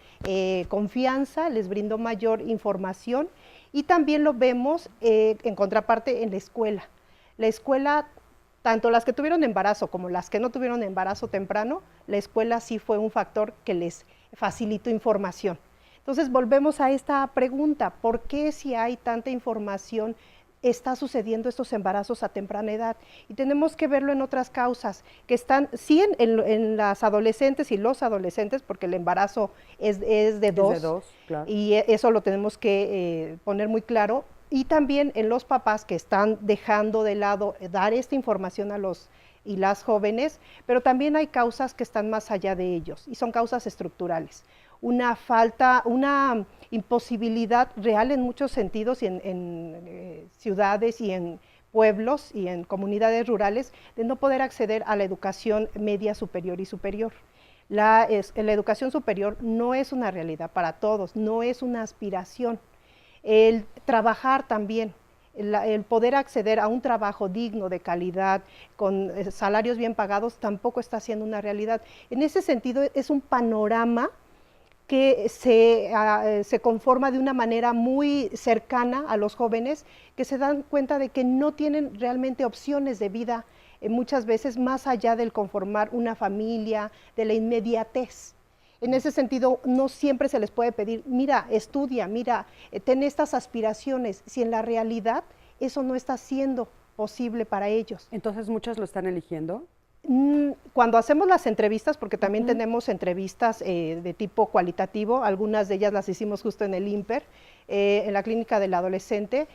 confianza, les brindó mayor información, y también lo vemos en contraparte en la escuela. La escuela, tanto las que tuvieron embarazo como las que no tuvieron embarazo temprano, la escuela sí fue un factor que les facilitó información. Entonces volvemos a esta pregunta, ¿por qué si hay tanta información está sucediendo estos embarazos a temprana edad? Y tenemos que verlo en otras causas, que están sí en las adolescentes y los adolescentes, porque el embarazo es de dos, claro. Y eso lo tenemos que poner muy claro, y también en los papás que están dejando de lado dar esta información a los y las jóvenes, pero también hay causas que están más allá de ellos, y son causas estructurales. Una falta, una imposibilidad real en muchos sentidos y en ciudades y en pueblos y en comunidades rurales de no poder acceder a la educación media, superior y superior. La educación superior no es una realidad para todos, no es una aspiración. El trabajar también, el poder acceder a un trabajo digno, de calidad, con salarios bien pagados, tampoco está siendo una realidad. En ese sentido, es un panorama que se conforma de una manera muy cercana a los jóvenes, que se dan cuenta de que no tienen realmente opciones de vida, muchas veces más allá del conformar una familia, de la inmediatez. En ese sentido, no siempre se les puede pedir, mira, estudia, mira, ten estas aspiraciones, si en la realidad eso no está siendo posible para ellos. Entonces, ¿muchas lo están eligiendo? Cuando hacemos las entrevistas, porque también tenemos entrevistas de tipo cualitativo, algunas de ellas las hicimos justo en el IMPER, en la clínica del adolescente,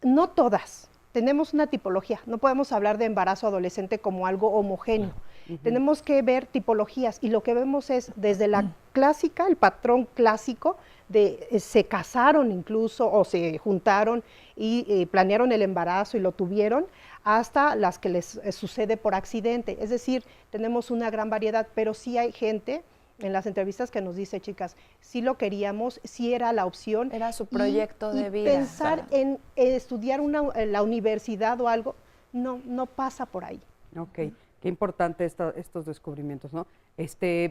no todas, tenemos una tipología, no podemos hablar de embarazo adolescente como algo homogéneo. Tenemos que ver tipologías, y lo que vemos es desde la clásica, el patrón clásico de se casaron incluso o se juntaron y planearon el embarazo y lo tuvieron, hasta las que les sucede por accidente. Es decir, tenemos una gran variedad, pero sí hay gente en las entrevistas que nos dice, chicas, sí lo queríamos, sí era la opción. Era su proyecto de vida. Pensar en estudiar la universidad o algo, no pasa por ahí. Ok. Qué importante estos descubrimientos, ¿no?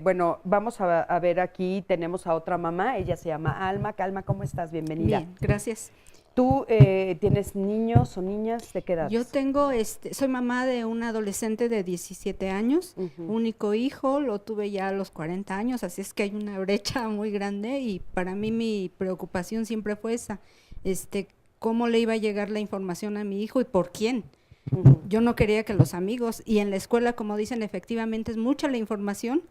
Bueno, vamos a ver aquí, tenemos a otra mamá, ella se llama Alma. Alma, ¿cómo estás? Bienvenida. Bien, gracias. ¿Tú tienes niños o niñas de qué edad? Yo tengo, soy mamá de un adolescente de 17 años, único hijo, lo tuve ya a los 40 años, así es que hay una brecha muy grande, y para mí mi preocupación siempre fue esa, cómo le iba a llegar la información a mi hijo y por quién. Yo no quería que los amigos, y en la escuela, como dicen, efectivamente es mucha la información,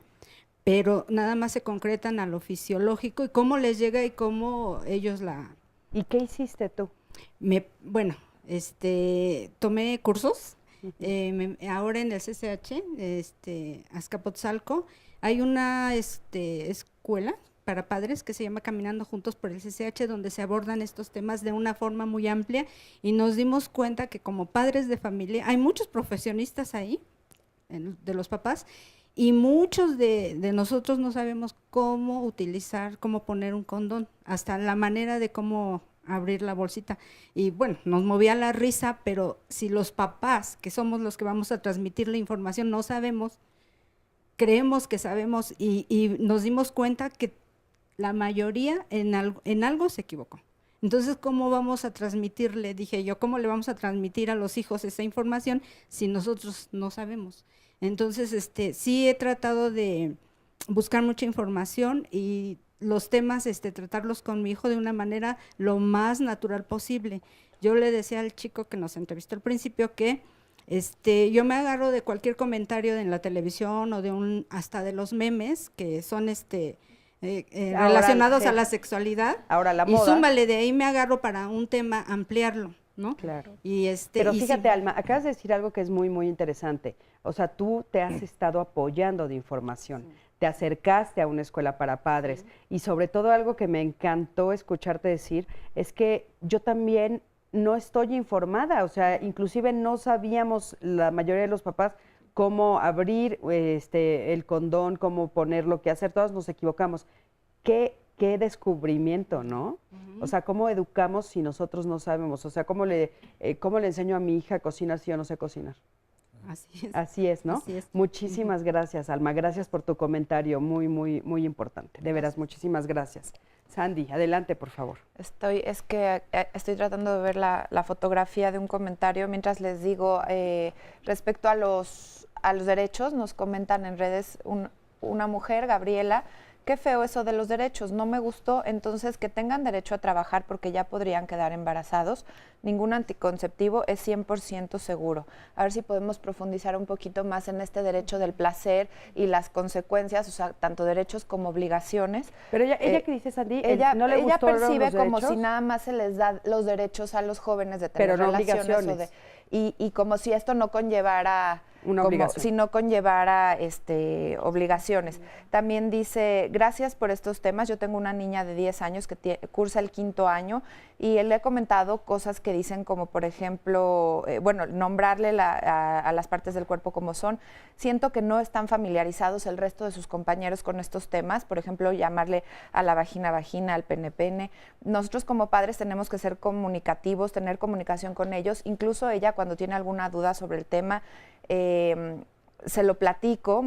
pero nada más se concretan a lo fisiológico y cómo les llega y cómo ellos la... ¿Y qué hiciste tú? Bueno, tomé cursos, ahora en el CCH, Azcapotzalco, hay una escuela para padres que se llama Caminando Juntos por el CCH, donde se abordan estos temas de una forma muy amplia, y nos dimos cuenta que como padres de familia, hay muchos profesionistas ahí, de los papás, y muchos de nosotros no sabemos cómo utilizar, cómo poner un condón, hasta la manera de cómo abrir la bolsita. Y bueno, nos movía la risa, pero si los papás, que somos los que vamos a transmitir la información, no sabemos, creemos que sabemos, y nos dimos cuenta que la mayoría en algo se equivocó. Entonces, ¿cómo vamos a transmitirle? Dije yo, ¿cómo le vamos a transmitir a los hijos esa información si nosotros no sabemos? Entonces, sí he tratado de buscar mucha información, y los temas, tratarlos con mi hijo de una manera lo más natural posible. Yo le decía al chico que nos entrevistó al principio que yo me agarro de cualquier comentario en la televisión o hasta de los memes que son relacionados a la sexualidad. Ahora la y moda. súmale, de ahí me agarro para un tema ampliarlo, ¿no? Claro. Pero fíjate, Alma, acabas de decir algo que es muy, muy interesante. O sea, tú te has estado apoyando de información. Te acercaste a una escuela para padres. Y sobre todo algo que me encantó escucharte decir es que yo también no estoy informada. O sea, inclusive no sabíamos la mayoría de los papás cómo abrir el condón, cómo ponerlo, qué hacer. Todos nos equivocamos. Qué descubrimiento, ¿no? O sea, ¿cómo educamos si nosotros no sabemos? O sea, ¿cómo le enseño a mi hija a cocinar si yo no sé cocinar? Así es, ¿no? Así es. Muchísimas gracias, Alma. Gracias por tu comentario, muy, muy, muy importante. De veras, muchísimas gracias. Sandy, adelante, por favor. Estoy tratando de ver la fotografía de un comentario mientras les digo, respecto a los derechos, nos comentan en redes una mujer, Gabriela, qué feo eso de los derechos, no me gustó, entonces que tengan derecho a trabajar porque ya podrían quedar embarazados. Ningún anticonceptivo es 100% seguro. A ver si podemos profundizar un poquito más en este derecho del placer y las consecuencias, o sea, tanto derechos como obligaciones. Pero ella ¿qué dice, Sandy? ¿No le ella gustó percibe los como derechos? si nada más se les da los derechos a los jóvenes de tener Pero no relaciones. obligaciones. Y como si esto no conllevara una obligación. Si no conllevara obligaciones. También dice, gracias por estos temas. Yo tengo una niña de 10 años que cursa el 5º año y le he comentado cosas que dicen como, por ejemplo, nombrarle a las partes del cuerpo como son. Siento que no están familiarizados el resto de sus compañeros con estos temas. Por ejemplo, llamarle a la vagina, al pene. Nosotros como padres tenemos que ser comunicativos, tener comunicación con ellos. Incluso ella, cuando tiene alguna duda sobre el tema, se lo platico,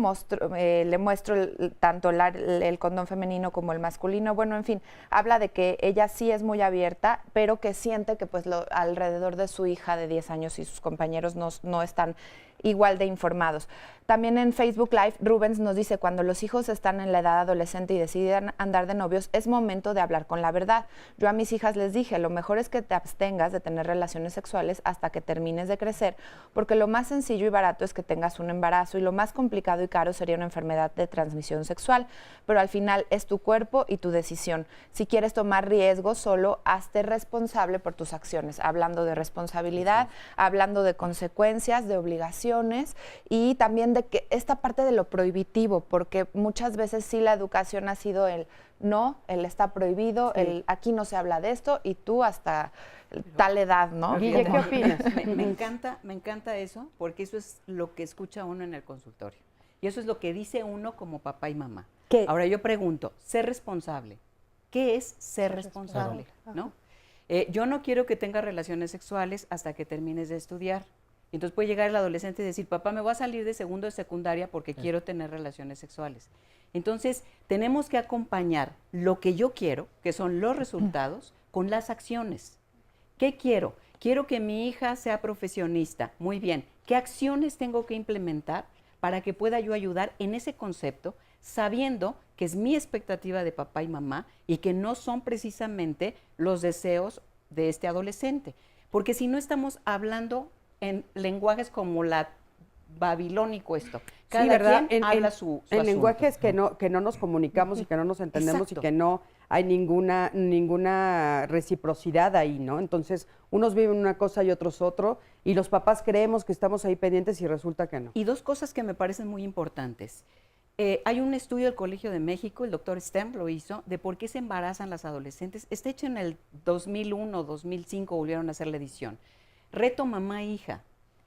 le muestro tanto el condón femenino como el masculino. Bueno, en fin, habla de que ella sí es muy abierta, pero que siente que pues alrededor de su hija de 10 años y sus compañeros no están igual de informados. También en Facebook Live, Rubens nos dice, cuando los hijos están en la edad adolescente y deciden andar de novios, es momento de hablar con la verdad. Yo a mis hijas les dije, lo mejor es que te abstengas de tener relaciones sexuales hasta que termines de crecer, porque lo más sencillo y barato es que tengas un embarazo y lo más complicado y caro sería una enfermedad de transmisión sexual, pero al final es tu cuerpo y tu decisión. Si quieres tomar riesgos, solo hazte responsable por tus acciones, hablando de responsabilidad, hablando de consecuencias, de obligaciones y también de que esta parte de lo prohibitivo, porque muchas veces sí la educación ha sido el está prohibido, Sí. aquí no se habla de esto y tú hasta tal edad, ¿no? Guille, ¿qué opinas? Me encanta eso, porque eso es lo que escucha uno en el consultorio. Y eso es lo que dice uno como papá y mamá. ¿Qué? Ahora yo pregunto, ser responsable. ¿Qué es ser responsable? ¿No? Yo no quiero que tengas relaciones sexuales hasta que termines de estudiar. Entonces puede llegar el adolescente y decir, papá, me voy a salir de segundo de secundaria porque quiero tener relaciones sexuales. Entonces tenemos que acompañar lo que yo quiero, que son los resultados, con las acciones. ¿Qué quiero? Quiero que mi hija sea profesionista. Muy bien. ¿Qué acciones tengo que implementar para que pueda yo ayudar en ese concepto, sabiendo que es mi expectativa de papá y mamá y que no son precisamente los deseos de este adolescente? Porque si no estamos hablando en lenguajes como la babilónico esto. Cada ¿verdad? quien habla su en asunto. lenguajes que no nos comunicamos y que no nos entendemos Exacto. y que no hay ninguna reciprocidad ahí, ¿no? Entonces, unos viven una cosa y otros otro, y los papás creemos que estamos ahí pendientes y resulta que no. Y dos cosas que me parecen muy importantes. Hay un estudio del Colegio de México, el doctor Stem lo hizo, de por qué se embarazan las adolescentes. Está hecho en el 2001, 2005, volvieron a hacer la edición. Reto mamá e hija.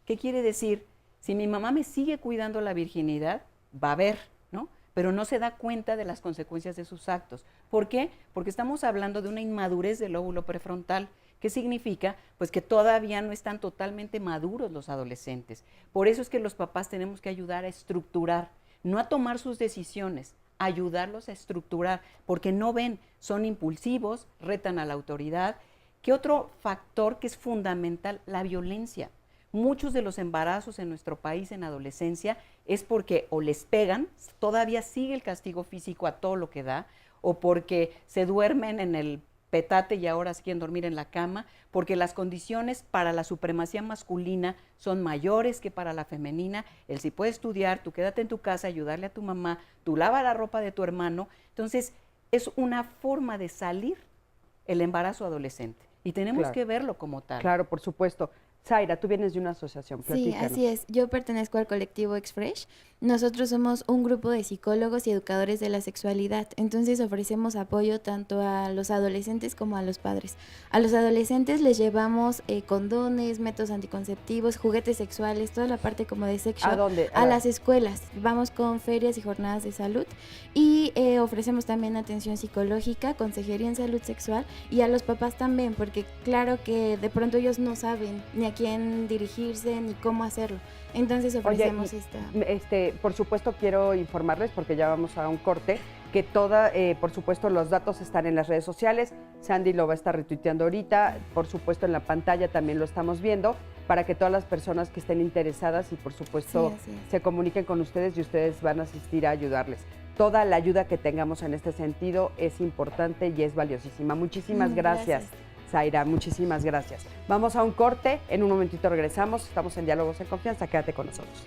¿Qué quiere decir? Si mi mamá me sigue cuidando la virginidad, va a haber, ¿no? Pero no se da cuenta de las consecuencias de sus actos. ¿Por qué? Porque estamos hablando de una inmadurez del lóbulo prefrontal. ¿Qué significa? Pues que todavía no están totalmente maduros los adolescentes. Por eso es que los papás tenemos que ayudar a estructurar, no a tomar sus decisiones, ayudarlos a estructurar, porque no ven, son impulsivos, retan a la autoridad. ¿Qué otro factor que es fundamental? La violencia. Muchos de los embarazos en nuestro país en adolescencia es porque o les pegan, todavía sigue el castigo físico a todo lo que da, o porque se duermen en el petate y ahora quieren dormir en la cama, porque las condiciones para la supremacía masculina son mayores que para la femenina. Él sí puede estudiar, tú quédate en tu casa, ayudarle a tu mamá, tú lava la ropa de tu hermano. Entonces, es una forma de salir el embarazo adolescente y tenemos que verlo como tal. Claro, por supuesto. Zaira, tú vienes de una asociación, platícanos. Sí, así es. Yo pertenezco al colectivo Exfresh. Nosotros somos un grupo de psicólogos y educadores de la sexualidad. Entonces ofrecemos apoyo tanto a los adolescentes como a los padres. A los adolescentes les llevamos condones, métodos anticonceptivos, juguetes sexuales, toda la parte como de sex shop. ¿A dónde? A las escuelas. Vamos con ferias y jornadas de salud y ofrecemos también atención psicológica, consejería en salud sexual y a los papás también, porque claro que de pronto ellos no saben ni a quién dirigirse ni cómo hacerlo. Entonces ofrecemos por supuesto quiero informarles, porque ya vamos a un corte, que por supuesto los datos están en las redes sociales. Sandy lo va a estar retuiteando ahorita, por supuesto en la pantalla también lo estamos viendo, para que todas las personas que estén interesadas y por supuesto se comuniquen con ustedes y ustedes van a asistir a ayudarles. Toda la ayuda que tengamos en este sentido es importante y es valiosísima. Muchísimas gracias. Zaira, muchísimas gracias. Vamos a un corte, en un momentito regresamos, estamos en Diálogos en Confianza, quédate con nosotros.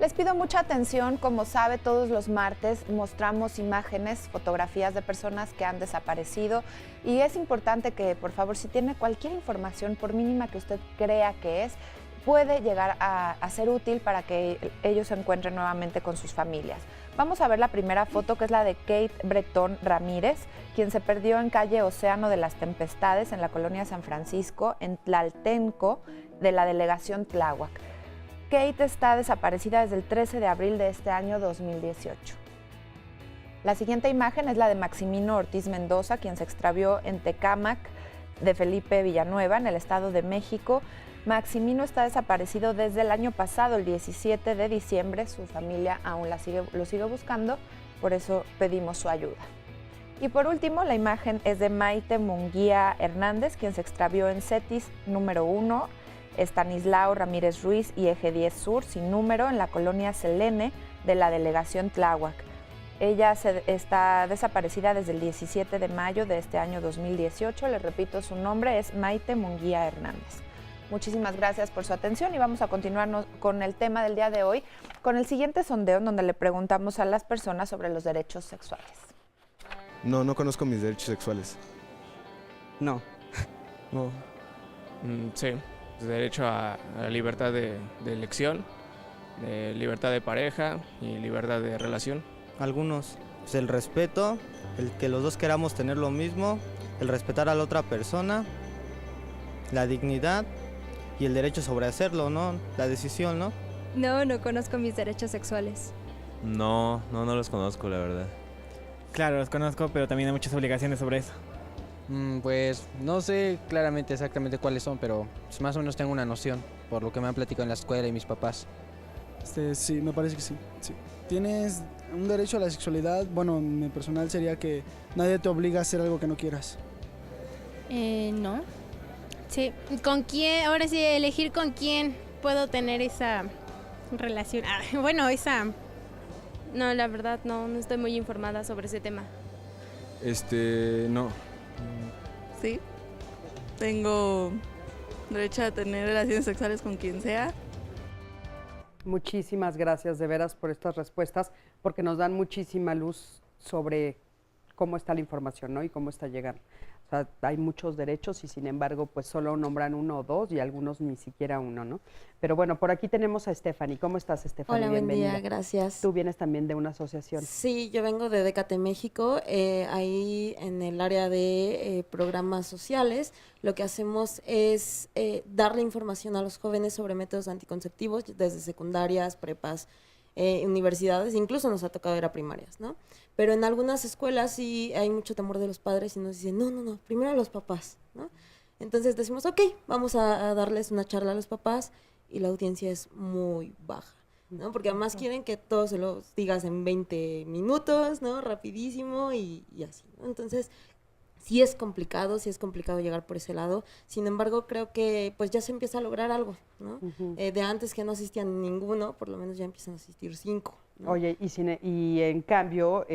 Les pido mucha atención, como sabe, todos los martes mostramos imágenes, fotografías de personas que han desaparecido y es importante que, por favor, si tiene cualquier información, por mínima que usted crea que es, puede llegar a ser útil para que ellos se encuentren nuevamente con sus familias. Vamos a ver la primera foto, que es la de Kate Bretón Ramírez, quien se perdió en calle Océano de las Tempestades, en la colonia San Francisco, en Tlaltenco, de la delegación Tláhuac. Kate está desaparecida desde el 13 de abril de este año 2018. La siguiente imagen es la de Maximino Ortiz Mendoza, quien se extravió en Tecámac de Felipe Villanueva, en el Estado de México. Maximino está desaparecido desde el año pasado, el 17 de diciembre. Su familia aún lo sigue buscando, por eso pedimos su ayuda. Y por último, la imagen es de Maite Munguía Hernández, quien se extravió en CETIS número 1, Estanislao Ramírez Ruiz y Eje 10 Sur, sin número, en la colonia Selene de la delegación Tláhuac. Ella está desaparecida desde el 17 de mayo de este año 2018. Les repito, su nombre es Maite Munguía Hernández. Muchísimas gracias por su atención y vamos a continuar con el tema del día de hoy, con el siguiente sondeo en donde le preguntamos a las personas sobre los derechos sexuales. No conozco mis derechos sexuales. No. Sí, derecho a la libertad de elección, de libertad de pareja y libertad de relación. Algunos, pues el respeto, el que los dos queramos tener lo mismo, el respetar a la otra persona, la dignidad y el derecho sobre hacerlo, ¿no? La decisión, ¿no? No conozco mis derechos sexuales. No los conozco, la verdad. Claro, los conozco, pero también hay muchas obligaciones sobre eso. Pues no sé claramente exactamente cuáles son, pero pues más o menos tengo una noción por lo que me han platicado en la escuela y mis papás. Sí, me parece que sí. Tienes un derecho a la sexualidad. Bueno, mi personal sería que nadie te obliga a hacer algo que no quieras. No. Sí, ¿con quién? Ahora sí, elegir con quién puedo tener esa relación. No, la verdad no estoy muy informada sobre ese tema. No. Sí, tengo derecho a tener relaciones sexuales con quien sea. Muchísimas gracias de veras por estas respuestas, porque nos dan muchísima luz sobre cómo está la información, ¿no? Y cómo está llegando. O sea, hay muchos derechos y sin embargo, pues solo nombran uno o dos y algunos ni siquiera uno, ¿no? Pero bueno, por aquí tenemos a Stephanie. ¿Cómo estás, Stephanie? Hola, buen Bienvenida. día, gracias. Tú vienes también de una asociación. Sí, yo vengo de Décate México, ahí en el área de programas sociales. Lo que hacemos es darle información a los jóvenes sobre métodos anticonceptivos desde secundarias, prepas, universidades, incluso nos ha tocado ir a primarias, ¿no? Pero en algunas escuelas sí hay mucho temor de los padres y nos dicen, no, primero a los papás, ¿no? Entonces decimos, ok, vamos a darles una charla a los papás y la audiencia es muy baja, ¿no? Porque además quieren que todo se los digas en 20 minutos, ¿no? Rapidísimo y así, ¿no? Entonces sí es complicado llegar por ese lado. Sin embargo, creo que pues ya se empieza a lograr algo, ¿no? De antes que no asistían ninguno, por lo menos ya empiezan a asistir 5. ¿no? Oye, y en cambio,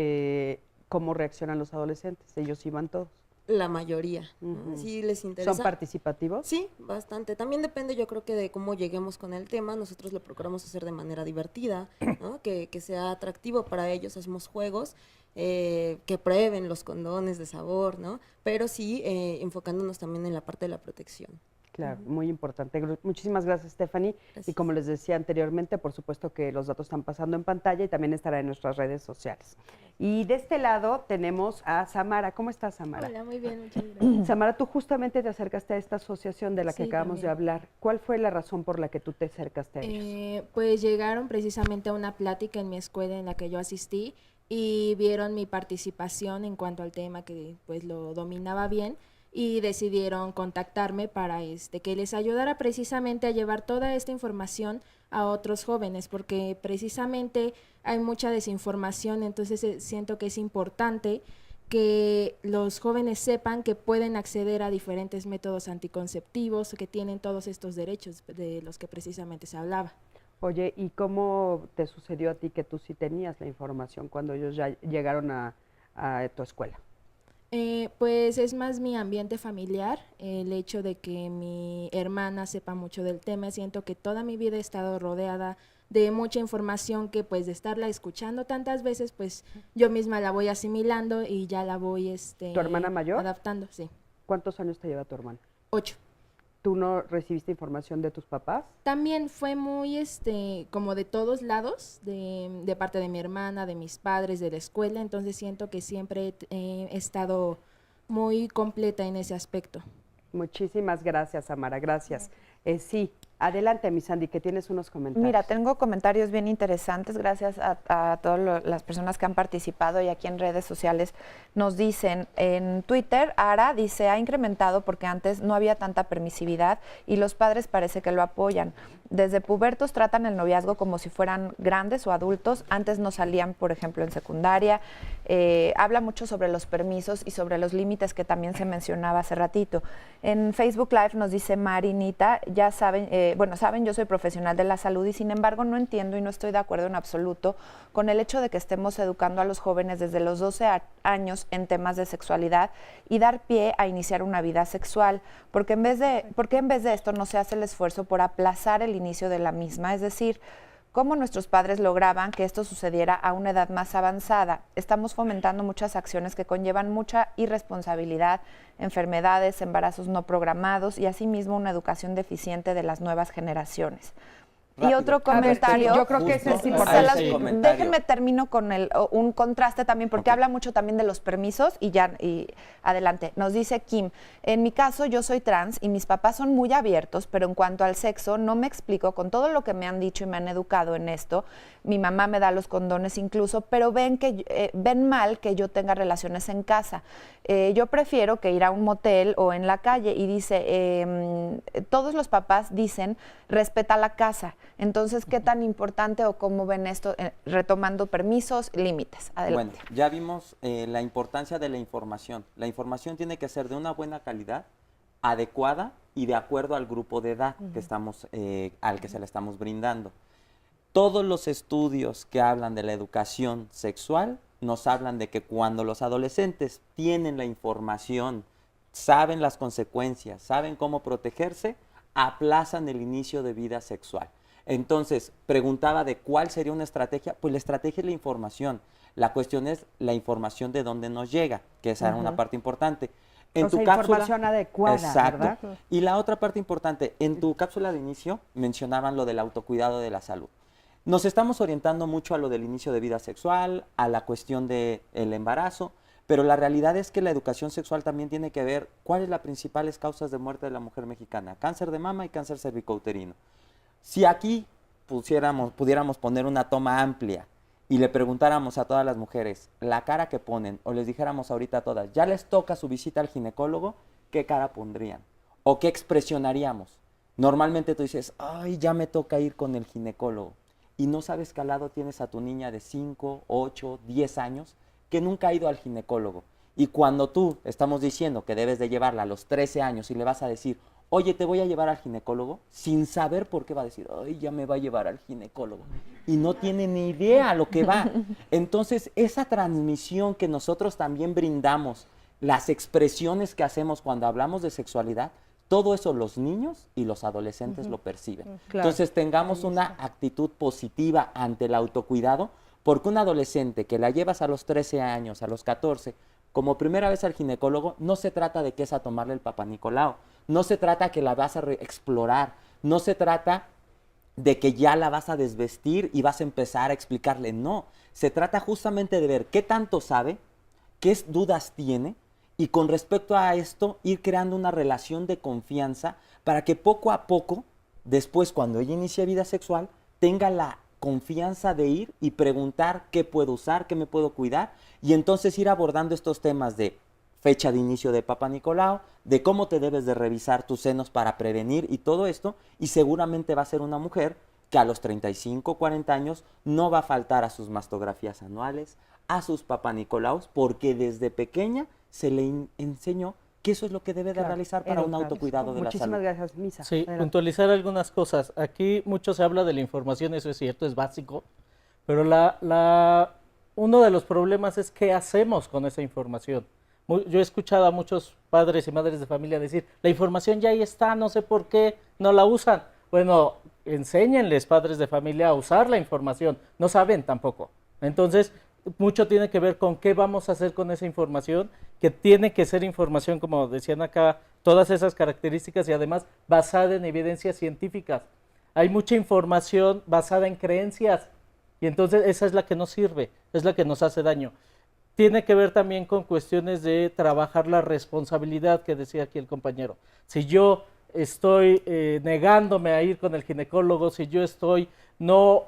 ¿cómo reaccionan los adolescentes? Ellos iban todos. La mayoría, ¿no? Sí les interesa. ¿Son participativos? Sí, bastante. También depende, yo creo que de cómo lleguemos con el tema. Nosotros lo procuramos hacer de manera divertida, ¿no? Que sea atractivo para ellos. Hacemos juegos que prueben los condones de sabor, ¿no? Pero sí enfocándonos también en la parte de la protección. Claro, muy importante. Muchísimas gracias, Stephanie. Gracias. Y como les decía anteriormente, por supuesto que los datos están pasando en pantalla y también estará en nuestras redes sociales. Y de este lado tenemos a Samara. ¿Cómo estás, Samara? Hola, muy bien, muchas gracias. Samara, tú justamente te acercaste a esta asociación de la que acabamos de hablar. ¿Cuál fue la razón por la que tú te acercaste a ellos? Pues llegaron precisamente a una plática en mi escuela en la que yo asistí y vieron mi participación en cuanto al tema, que pues lo dominaba bien, y decidieron contactarme para que les ayudara precisamente a llevar toda esta información a otros jóvenes, porque precisamente hay mucha desinformación, entonces siento que es importante que los jóvenes sepan que pueden acceder a diferentes métodos anticonceptivos, que tienen todos estos derechos de los que precisamente se hablaba. Oye, ¿y cómo te sucedió a ti que tú sí tenías la información cuando ellos ya llegaron a tu escuela? Pues es más mi ambiente familiar, el hecho de que mi hermana sepa mucho del tema. Siento que toda mi vida he estado rodeada de mucha información que pues de estarla escuchando tantas veces, pues yo misma la voy asimilando y ya la voy ¿Tu hermana mayor? Adaptando, sí. ¿Cuántos años te lleva tu hermana? 8. ¿Tú no recibiste información de tus papás? También fue muy, como de todos lados, de parte de mi hermana, de mis padres, de la escuela, entonces siento que siempre he estado muy completa en ese aspecto. Muchísimas gracias, Samara, gracias. Sí, adelante, mi Sandy, que tienes unos comentarios. Mira, tengo comentarios bien interesantes, gracias a todas las personas que han participado y aquí en redes sociales nos dicen, en Twitter, Ara dice, ha incrementado porque antes no había tanta permisividad y los padres parece que lo apoyan. Desde pubertos tratan el noviazgo como si fueran grandes o adultos, antes no salían, por ejemplo, en secundaria. Habla mucho sobre los permisos y sobre los límites que también se mencionaba hace ratito. En Facebook Live nos dice Marinita, ya saben, saben, yo soy profesional de la salud y sin embargo no entiendo y no estoy de acuerdo en absoluto con el hecho de que estemos educando a los jóvenes desde los 12 años en temas de sexualidad y dar pie a iniciar una vida sexual, porque en vez de esto no se hace el esfuerzo por aplazar el inicio de la misma, es decir, cómo nuestros padres lograban que esto sucediera a una edad más avanzada. Estamos fomentando muchas acciones que conllevan mucha irresponsabilidad, enfermedades, embarazos no programados y asimismo una educación deficiente de las nuevas generaciones. Rápido. Y otro comentario, yo creo que ese es importante. Déjenme termino con un contraste también, porque habla mucho también de los permisos y adelante. Nos dice Kim, en mi caso yo soy trans y mis papás son muy abiertos, pero en cuanto al sexo no me explico con todo lo que me han dicho y me han educado en esto. Mi mamá me da los condones incluso, pero ven mal que yo tenga relaciones en casa. Yo prefiero que ir a un motel o en la calle y dice, todos los papás dicen, respeta la casa. Entonces, ¿qué tan importante o cómo ven esto, retomando permisos, límites? Adelante. Bueno, ya vimos la importancia de la información. La información tiene que ser de una buena calidad, adecuada y de acuerdo al grupo de edad que estamos, al que se le estamos brindando. Todos los estudios que hablan de la educación sexual nos hablan de que cuando los adolescentes tienen la información, saben las consecuencias, saben cómo protegerse, aplazan el inicio de vida sexual. Entonces, preguntaba de cuál sería una estrategia. Pues la estrategia es la información. La cuestión es la información de dónde nos llega, que esa era una parte importante. En tu cápsula, información adecuada, exacto, ¿verdad? Y la otra parte importante, en tu cápsula de inicio mencionaban lo del autocuidado de la salud. Nos estamos orientando mucho a lo del inicio de vida sexual, a la cuestión del embarazo, pero la realidad es que la educación sexual también tiene que ver cuáles son las principales causas de muerte de la mujer mexicana: cáncer de mama y cáncer cervicouterino. Si aquí pudiéramos poner una toma amplia y le preguntáramos a todas las mujeres la cara que ponen, o les dijéramos ahorita a todas, ya les toca su visita al ginecólogo, ¿qué cara pondrían? ¿O qué expresionaríamos? Normalmente tú dices, ay, ya me toca ir con el ginecólogo, y no sabes que al lado tienes a tu niña de 5, 8, 10 años que nunca ha ido al ginecólogo Y cuando tú estamos diciendo que debes de llevarla a los 13 años y le vas a decir, oye, te voy a llevar al ginecólogo, sin saber por qué va a decir, ay, ya me va a llevar al ginecólogo. Y no tiene ni idea a lo que va. Entonces, esa transmisión que nosotros también brindamos, las expresiones que hacemos cuando hablamos de sexualidad, todo eso los niños y los adolescentes lo perciben. Claro. Entonces, tengamos una actitud positiva ante el autocuidado, porque un adolescente que la llevas a los 13 años, a los 14, como primera vez al ginecólogo, no se trata de que es a tomarle el Papá Nicolau, no se trata que la vas a explorar, no se trata de que ya la vas a desvestir y vas a empezar a explicarle, no, se trata justamente de ver qué tanto sabe, qué dudas tiene, y con respecto a esto ir creando una relación de confianza para que poco a poco, después cuando ella inicie vida sexual, tenga la confianza de ir y preguntar qué puedo usar, qué me puedo cuidar, y entonces ir abordando estos temas de fecha de inicio de Papá Nicolau, de cómo te debes de revisar tus senos para prevenir y todo esto, y seguramente va a ser una mujer que a los 35, 40 años no va a faltar a sus mastografías anuales, a sus Papá Nicolaus, porque desde pequeña se le enseñó que eso es lo que debe de realizar para un autocuidado de la salud. Muchísimas gracias, Misa. Sí, Adelante. puntualizar algunas cosas. Aquí mucho se habla de la información, eso es cierto, es básico, pero uno de los problemas es qué hacemos con esa información. Yo he escuchado a muchos padres y madres de familia decir, la información ya ahí está, no sé por qué no la usan. Bueno, enséñenles, padres de familia, a usar la información. No saben tampoco. Entonces, mucho tiene que ver con qué vamos a hacer con esa información, que tiene que ser información, como decían acá, todas esas características y además basada en evidencias científicas. Hay mucha información basada en creencias y entonces esa es la que no sirve, es la que nos hace daño. Tiene que ver también con cuestiones de trabajar la responsabilidad que decía aquí el compañero. Si yo estoy negándome a ir con el ginecólogo, si yo estoy no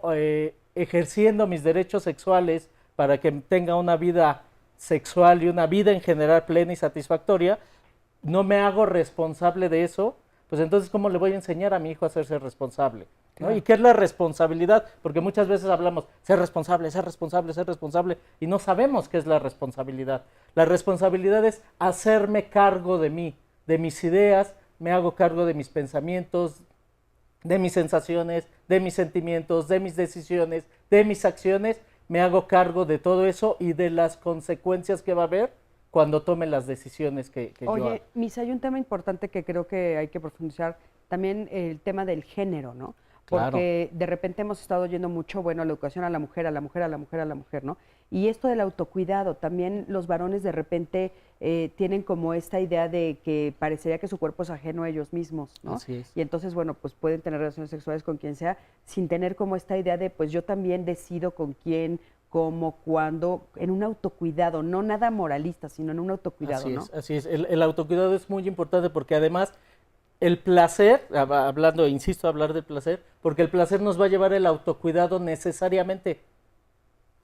ejerciendo mis derechos sexuales para que tenga una vida sexual y una vida en general plena y satisfactoria, no me hago responsable de eso, pues entonces ¿cómo le voy a enseñar a mi hijo a hacerse responsable? ¿No? Claro. ¿Y qué es la responsabilidad? Porque muchas veces hablamos, ser responsable, ser responsable, ser responsable, y no sabemos qué es la responsabilidad. La responsabilidad es hacerme cargo de mí, de mis ideas, me hago cargo de mis pensamientos, de mis sensaciones, de mis sentimientos, de mis decisiones, de mis acciones, me hago cargo de todo eso y de las consecuencias que va a haber cuando tome las decisiones que yo hago. Oye, Misa, hay un tema importante que creo que hay que profundizar, también el tema del género, ¿no? Porque de repente hemos estado oyendo mucho, bueno, la educación a la mujer, a la mujer, a la mujer, a la mujer, ¿no? Y esto del autocuidado, también los varones de repente tienen como esta idea de que parecería que su cuerpo es ajeno a ellos mismos, ¿no? Así es. Y entonces, bueno, pues pueden tener relaciones sexuales con quien sea, sin tener como esta idea de, pues yo también decido con quién, cómo, cuándo, en un autocuidado, no nada moralista, sino en un autocuidado, ¿no? Así es, el autocuidado es muy importante porque además el placer, hablando, insisto, hablar del placer, porque el placer nos va a llevar el autocuidado necesariamente.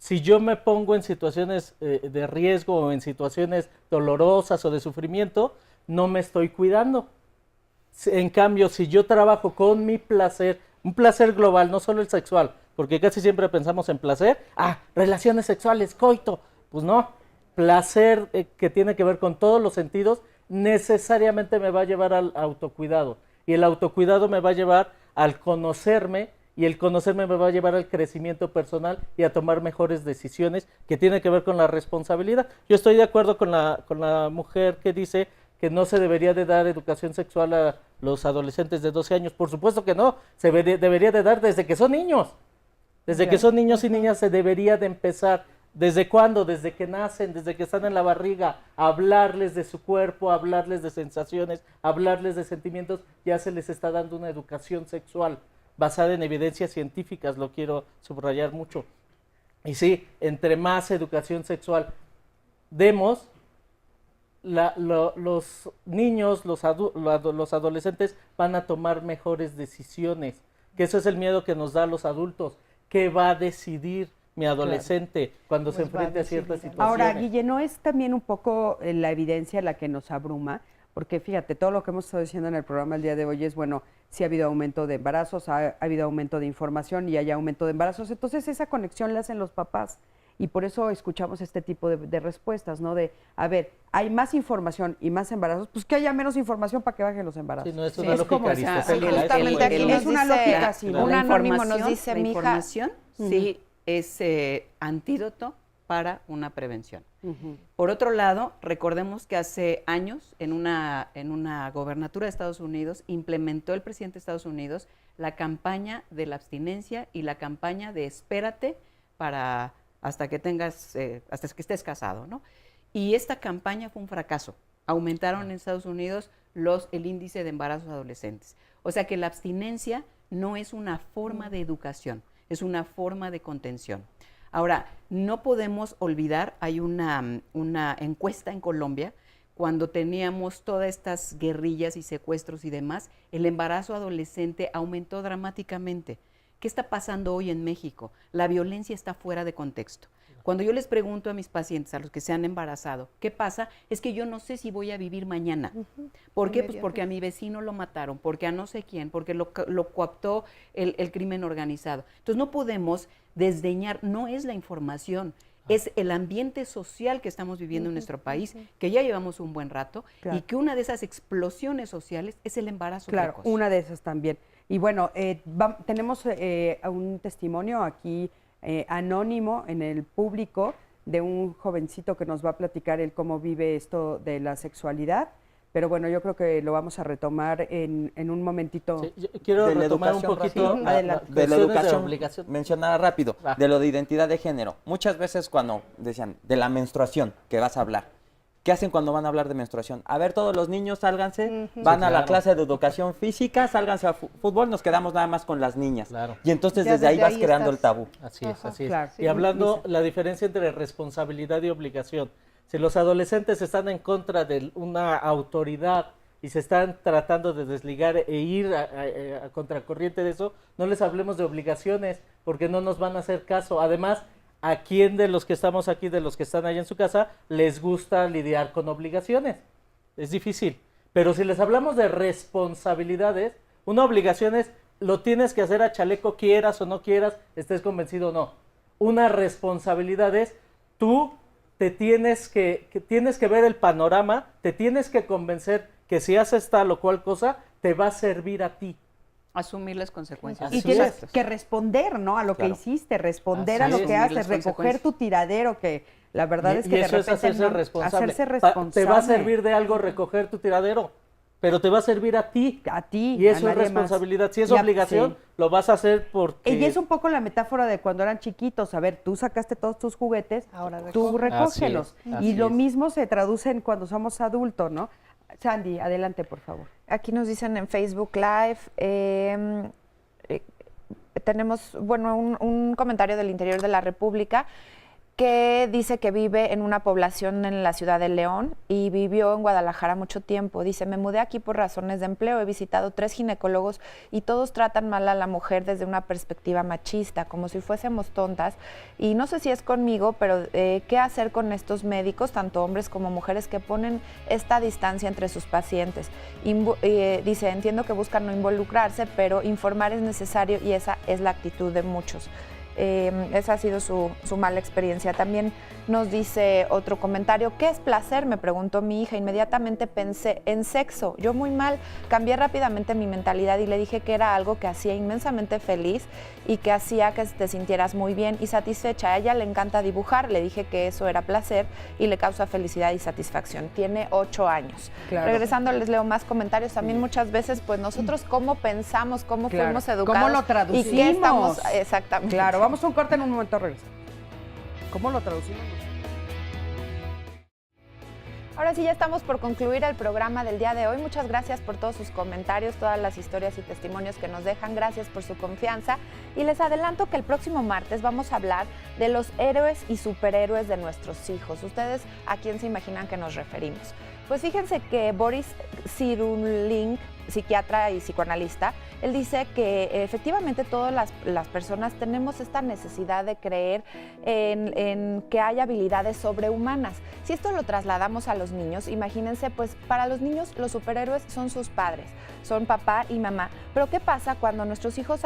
Si yo me pongo en situaciones de riesgo o en situaciones dolorosas o de sufrimiento, no me estoy cuidando. En cambio, si yo trabajo con mi placer, un placer global, no solo el sexual, porque casi siempre pensamos en placer, relaciones sexuales, coito, pues no, placer que tiene que ver con todos los sentidos, necesariamente me va a llevar al autocuidado, y el autocuidado me va a llevar al conocerme, y el conocerme me va a llevar al crecimiento personal y a tomar mejores decisiones que tiene que ver con la responsabilidad. Yo estoy de acuerdo con la mujer que dice que no se debería de dar educación sexual a los adolescentes de 12 años. Por supuesto que no, se debería de dar desde que son niños. Desde que son niños y niñas se debería de empezar. ¿Desde cuándo? Desde que nacen, desde que están en la barriga, hablarles de su cuerpo, hablarles de sensaciones, hablarles de sentimientos, ya se les está dando una educación sexual basada en evidencias científicas, lo quiero subrayar mucho. Y sí, entre más educación sexual demos, los niños, los adolescentes van a tomar mejores decisiones, que eso es el miedo que nos da a los adultos. ¿Qué va a decidir mi adolescente cuando se enfrente a ciertas situaciones? Ahora, Guille, ¿no es también un poco la evidencia la que nos abruma? Porque fíjate, todo lo que hemos estado diciendo en el programa el día de hoy es, bueno, sí ha habido aumento de embarazos, ha habido aumento de información y hay aumento de embarazos. Entonces esa conexión la hacen los papás. y por eso escuchamos este tipo de respuestas, ¿no? De, a ver, hay más información y más embarazos, pues que haya menos información para que bajen los embarazos. Sí, no es una lógica aristotélica. Justamente aquí nos es una dice, lógica, sí, ¿no? un anónimo nos dice, la mija. información sí es antídoto para una prevención. Por otro lado, recordemos que hace años en una gobernatura de Estados Unidos implementó el presidente de Estados Unidos la campaña de la abstinencia y la campaña de espérate para hasta que estés casado, ¿no? Y esta campaña fue un fracaso. Aumentaron en Estados Unidos el índice de embarazos adolescentes. O sea que la abstinencia no es una forma de educación, es una forma de contención. Ahora, no podemos olvidar, hay una encuesta en Colombia, cuando teníamos todas estas guerrillas y secuestros y demás, el embarazo adolescente aumentó dramáticamente. ¿Qué está pasando hoy en México? La violencia está fuera de contexto. Cuando yo les pregunto a mis pacientes, a los que se han embarazado, ¿qué pasa? Es que yo no sé si voy a vivir mañana. ¿Por qué? Pues porque a mi vecino lo mataron, porque a no sé quién, porque lo coaptó el crimen organizado. Entonces no podemos desdeñar, no es la información, es el ambiente social que estamos viviendo en nuestro país, que ya llevamos un buen rato, y que una de esas explosiones sociales es el embarazo precoz. Una de esas también. Y bueno, tenemos un testimonio aquí anónimo en el público de un jovencito que nos va a platicar él cómo vive esto de la sexualidad. Pero bueno, yo creo que lo vamos a retomar en un momentito. Sí, quiero retomar un poquito de la educación, mencionar rápido, de lo de identidad de género. Muchas veces cuando decían de la menstruación, que vas a hablar, ¿qué hacen cuando van a hablar de menstruación? A ver, todos los niños sálganse, van a la clase de educación física, sálganse a fútbol, nos quedamos nada más con las niñas. Y entonces desde ahí vas creando el tabú. Así es, así es. Claro. Y hablando la diferencia entre responsabilidad y obligación. Si los adolescentes están en contra de una autoridad y se están tratando de desligar e ir a contracorriente de eso, no les hablemos de obligaciones porque no nos van a hacer caso. Además, ¿a quién de los que estamos aquí, de los que están allá en su casa, les gusta lidiar con obligaciones? Es difícil. Pero si les hablamos de responsabilidades, una obligación es, lo tienes que hacer a chaleco, quieras o no quieras, estés convencido o no. Una responsabilidad es, tú te tienes que ver el panorama, te tienes que convencer que si haces tal o cual cosa, te va a servir a ti. Asumir las consecuencias. Y tienes que responder, ¿no? A lo que hiciste, responder a lo que haces, recoger tu tiradero, que la verdad es que de repente es hacerse responsable. Te va a servir de algo recoger tu tiradero, pero te va a servir a ti. A ti. Y eso es responsabilidad. Si es obligación, lo vas a hacer porque... Y es un poco la metáfora de cuando eran chiquitos. A ver, tú sacaste todos tus juguetes, tú recógelos. Y lo mismo se traduce en cuando somos adultos, ¿no? Sandy, adelante, por favor. Aquí nos dicen en Facebook Live, tenemos, bueno, un comentario del interior de la República que dice que vive en una población en la ciudad de León y vivió en Guadalajara mucho tiempo. Dice, me mudé aquí por razones de empleo, he visitado 3 ginecólogos y todos tratan mal a la mujer desde una perspectiva machista, como si fuésemos tontas. Y no sé si es conmigo, pero ¿qué hacer con estos médicos, tanto hombres como mujeres, que ponen esta distancia entre sus pacientes? Dice, entiendo que buscan no involucrarse, pero informar es necesario y esa es la actitud de muchos. Esa ha sido su mala experiencia. También nos dice otro comentario, ¿qué es placer?, me preguntó mi hija. Inmediatamente pensé en sexo. Yo muy mal, cambié rápidamente mi mentalidad y le dije que era algo que hacía inmensamente feliz y que hacía que te sintieras muy bien y satisfecha. A ella le encanta dibujar, le dije que eso era placer y le causa felicidad y satisfacción. Tiene 8 años. Claro. Regresando, les leo más comentarios. También muchas veces, pues nosotros cómo pensamos, cómo fuimos educados. ¿Cómo lo traducimos? Y qué estamos, exactamente. Claro, vamos a un corte, en un momento regresamos. ¿Cómo lo traducimos? Ahora sí, ya estamos por concluir el programa del día de hoy. Muchas gracias por todos sus comentarios, todas las historias y testimonios que nos dejan. Gracias por su confianza. Y les adelanto que el próximo martes vamos a hablar de los héroes y superhéroes de nuestros hijos. ¿Ustedes a quién se imaginan que nos referimos? Pues fíjense que Boris Cyrulnik psiquiatra y psicoanalista, él dice que efectivamente todas las personas tenemos esta necesidad de creer en que hay habilidades sobrehumanas. Si esto lo trasladamos a los niños, imagínense, pues para los niños los superhéroes son sus padres, son papá y mamá. Pero ¿qué pasa cuando nuestros hijos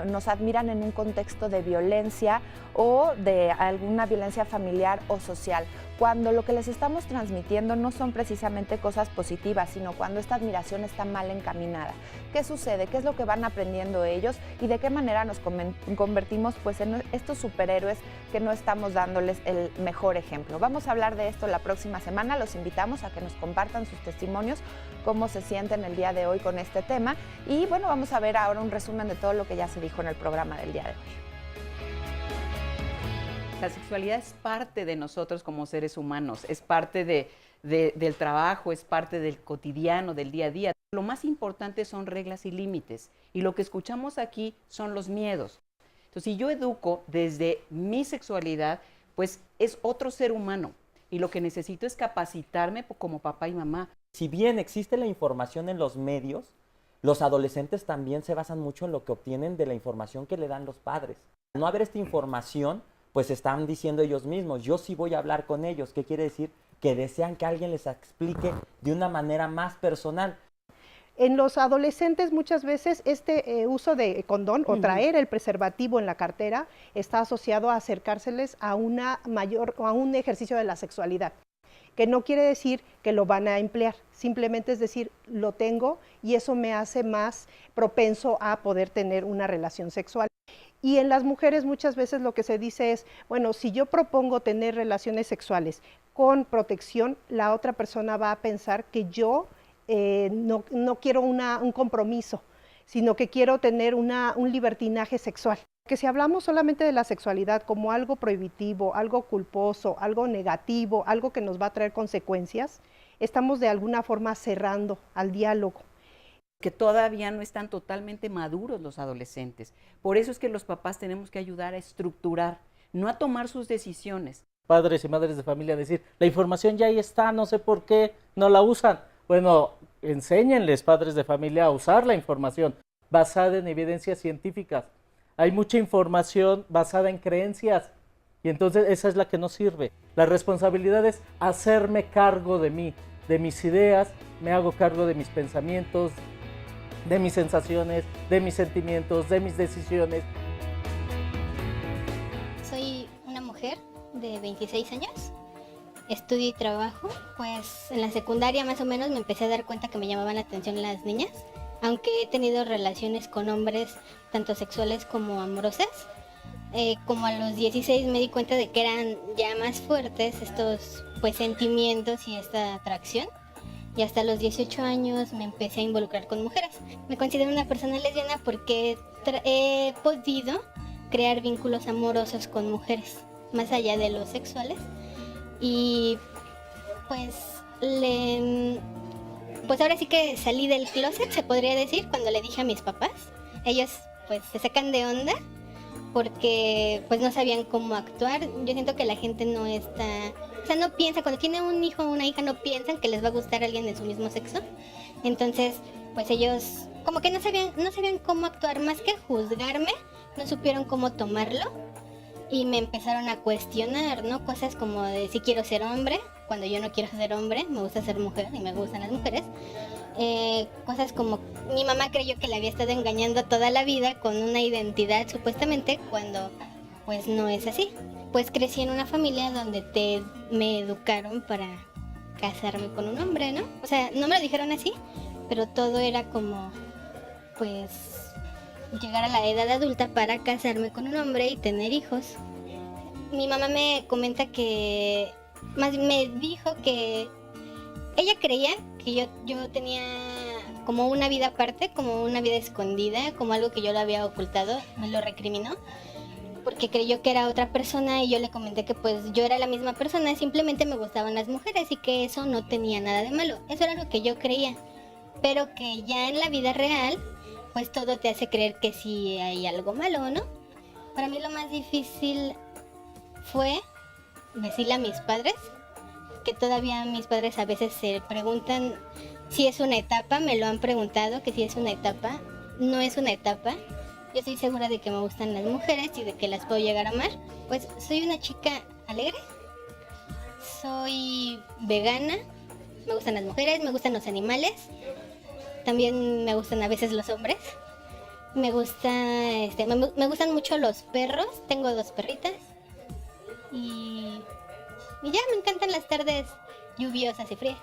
nos admiran en un contexto de violencia o de alguna violencia familiar o social? Cuando lo que les estamos transmitiendo no son precisamente cosas positivas, sino cuando esta admiración está mal encaminada. ¿Qué sucede? ¿Qué es lo que van aprendiendo ellos? ¿Y de qué manera nos convertimos pues, en estos superhéroes que no estamos dándoles el mejor ejemplo? Vamos a hablar de esto la próxima semana. Los invitamos a que nos compartan sus testimonios, cómo se sienten el día de hoy con este tema. Y bueno, vamos a ver ahora un resumen de todo lo que ya se dijo en el programa del día de hoy. La sexualidad es parte de nosotros como seres humanos, es parte del trabajo, es parte del cotidiano, del día a día. Lo más importante son reglas y límites, y lo que escuchamos aquí son los miedos. Entonces, si yo educo desde mi sexualidad, pues es otro ser humano, y lo que necesito es capacitarme como papá y mamá. Si bien existe la información en los medios, los adolescentes también se basan mucho en lo que obtienen de la información que le dan los padres. Al no haber esta información, pues están diciendo ellos mismos, yo sí voy a hablar con ellos. ¿Qué quiere decir? Que desean que alguien les explique de una manera más personal. En los adolescentes muchas veces este uso de condón o traer el preservativo en la cartera está asociado a acercárseles a a un ejercicio de la sexualidad, que no quiere decir que lo van a emplear, simplemente es decir, lo tengo y eso me hace más propenso a poder tener una relación sexual. Y en las mujeres muchas veces lo que se dice es, bueno, si yo propongo tener relaciones sexuales con protección, la otra persona va a pensar que yo no quiero un compromiso, sino que quiero tener un libertinaje sexual. Que si hablamos solamente de la sexualidad como algo prohibitivo, algo culposo, algo negativo, algo que nos va a traer consecuencias, estamos de alguna forma cerrando al diálogo. Que todavía no están totalmente maduros los adolescentes. Por eso es que los papás tenemos que ayudar a estructurar, no a tomar sus decisiones. Padres y madres de familia decir, la información ya ahí está, no sé por qué no la usan. Bueno, enséñenles, padres de familia, a usar la información basada en evidencias científicas. Hay mucha información basada en creencias y entonces esa es la que no sirve. La responsabilidad es hacerme cargo de mí, de mis ideas, me hago cargo de mis pensamientos, de mis sensaciones, de mis sentimientos, de mis decisiones. Soy una mujer de 26 años, estudio y trabajo. Pues en la secundaria más o menos me empecé a dar cuenta que me llamaban la atención las niñas, aunque he tenido relaciones con hombres, tanto sexuales como amorosas. Como a los 16 me di cuenta de que eran ya más fuertes estos pues sentimientos y esta atracción. Y hasta los 18 años me empecé a involucrar con mujeres. Me considero una persona lesbiana porque he podido crear vínculos amorosos con mujeres, más allá de los sexuales. Y pues ahora sí que salí del closet, se podría decir, cuando le dije a mis papás. Ellos pues se sacan de onda porque pues no sabían cómo actuar. Yo siento que la gente no está... O sea, no piensa, cuando tiene un hijo o una hija, no piensan que les va a gustar a alguien de su mismo sexo. Entonces, pues ellos como que no sabían cómo actuar, más que juzgarme, no supieron cómo tomarlo. Y me empezaron a cuestionar, ¿no? Cosas como de si quiero ser hombre, cuando yo no quiero ser hombre, me gusta ser mujer y me gustan las mujeres. Cosas como, mi mamá creyó que la había estado engañando toda la vida con una identidad supuestamente, cuando pues no es así. Pues crecí en una familia donde me educaron para casarme con un hombre, ¿no? O sea, no me lo dijeron así, pero todo era como, pues, llegar a la edad adulta para casarme con un hombre y tener hijos. Mi mamá me comenta que, más me dijo que ella creía que yo tenía como una vida aparte, como una vida escondida, como algo que yo lo había ocultado, me lo recriminó, porque creyó que era otra persona y yo le comenté que pues yo era la misma persona, simplemente me gustaban las mujeres y que eso no tenía nada de malo. Eso era lo que yo creía, pero que ya en la vida real pues todo te hace creer que sí hay algo malo, ¿no? Para mí lo más difícil fue decirle a mis padres, que todavía mis padres a veces se preguntan si es una etapa, me lo han preguntado, que si es una etapa, no es una etapa. Yo estoy segura de que me gustan las mujeres y de que las puedo llegar a amar. Pues soy una chica alegre, soy vegana, me gustan las mujeres, me gustan los animales, también me gustan a veces los hombres. Me gustan mucho los perros, tengo 2 perritas y ya me encantan las tardes lluviosas y frías.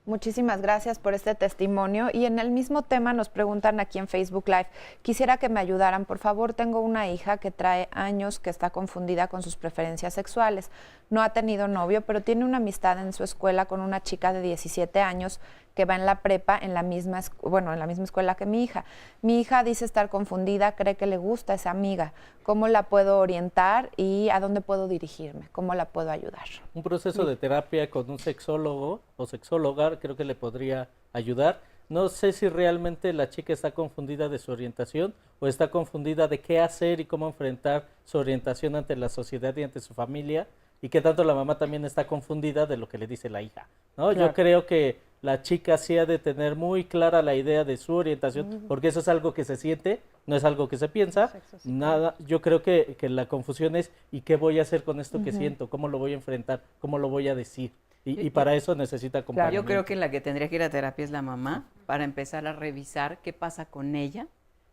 Muchísimas gracias por este testimonio. Y en el mismo tema nos preguntan aquí en Facebook Live, quisiera que me ayudaran, por favor, tengo una hija que trae años que está confundida con sus preferencias sexuales. No ha tenido novio, pero tiene una amistad en su escuela con una chica de 17 años que va en la prepa en la misma escuela que mi hija. Mi hija dice estar confundida, cree que le gusta a esa amiga. ¿Cómo la puedo orientar y a dónde puedo dirigirme? ¿Cómo la puedo ayudar? Un proceso de terapia con un sexólogo o sexóloga creo que le podría ayudar. No sé si realmente la chica está confundida de su orientación o está confundida de qué hacer y cómo enfrentar su orientación ante la sociedad y ante su familia, y qué tanto la mamá también está confundida de lo que le dice la hija, ¿no? Claro. Yo creo que la chica sí ha de tener muy clara la idea de su orientación, porque eso es algo que se siente, no es algo que se piensa. Nada, yo creo que la confusión es ¿y qué voy a hacer con esto que siento? ¿Cómo lo voy a enfrentar? ¿Cómo lo voy a decir? Y para eso necesita acompañamiento. Yo creo que la que tendría que ir a terapia es la mamá, para empezar a revisar qué pasa con ella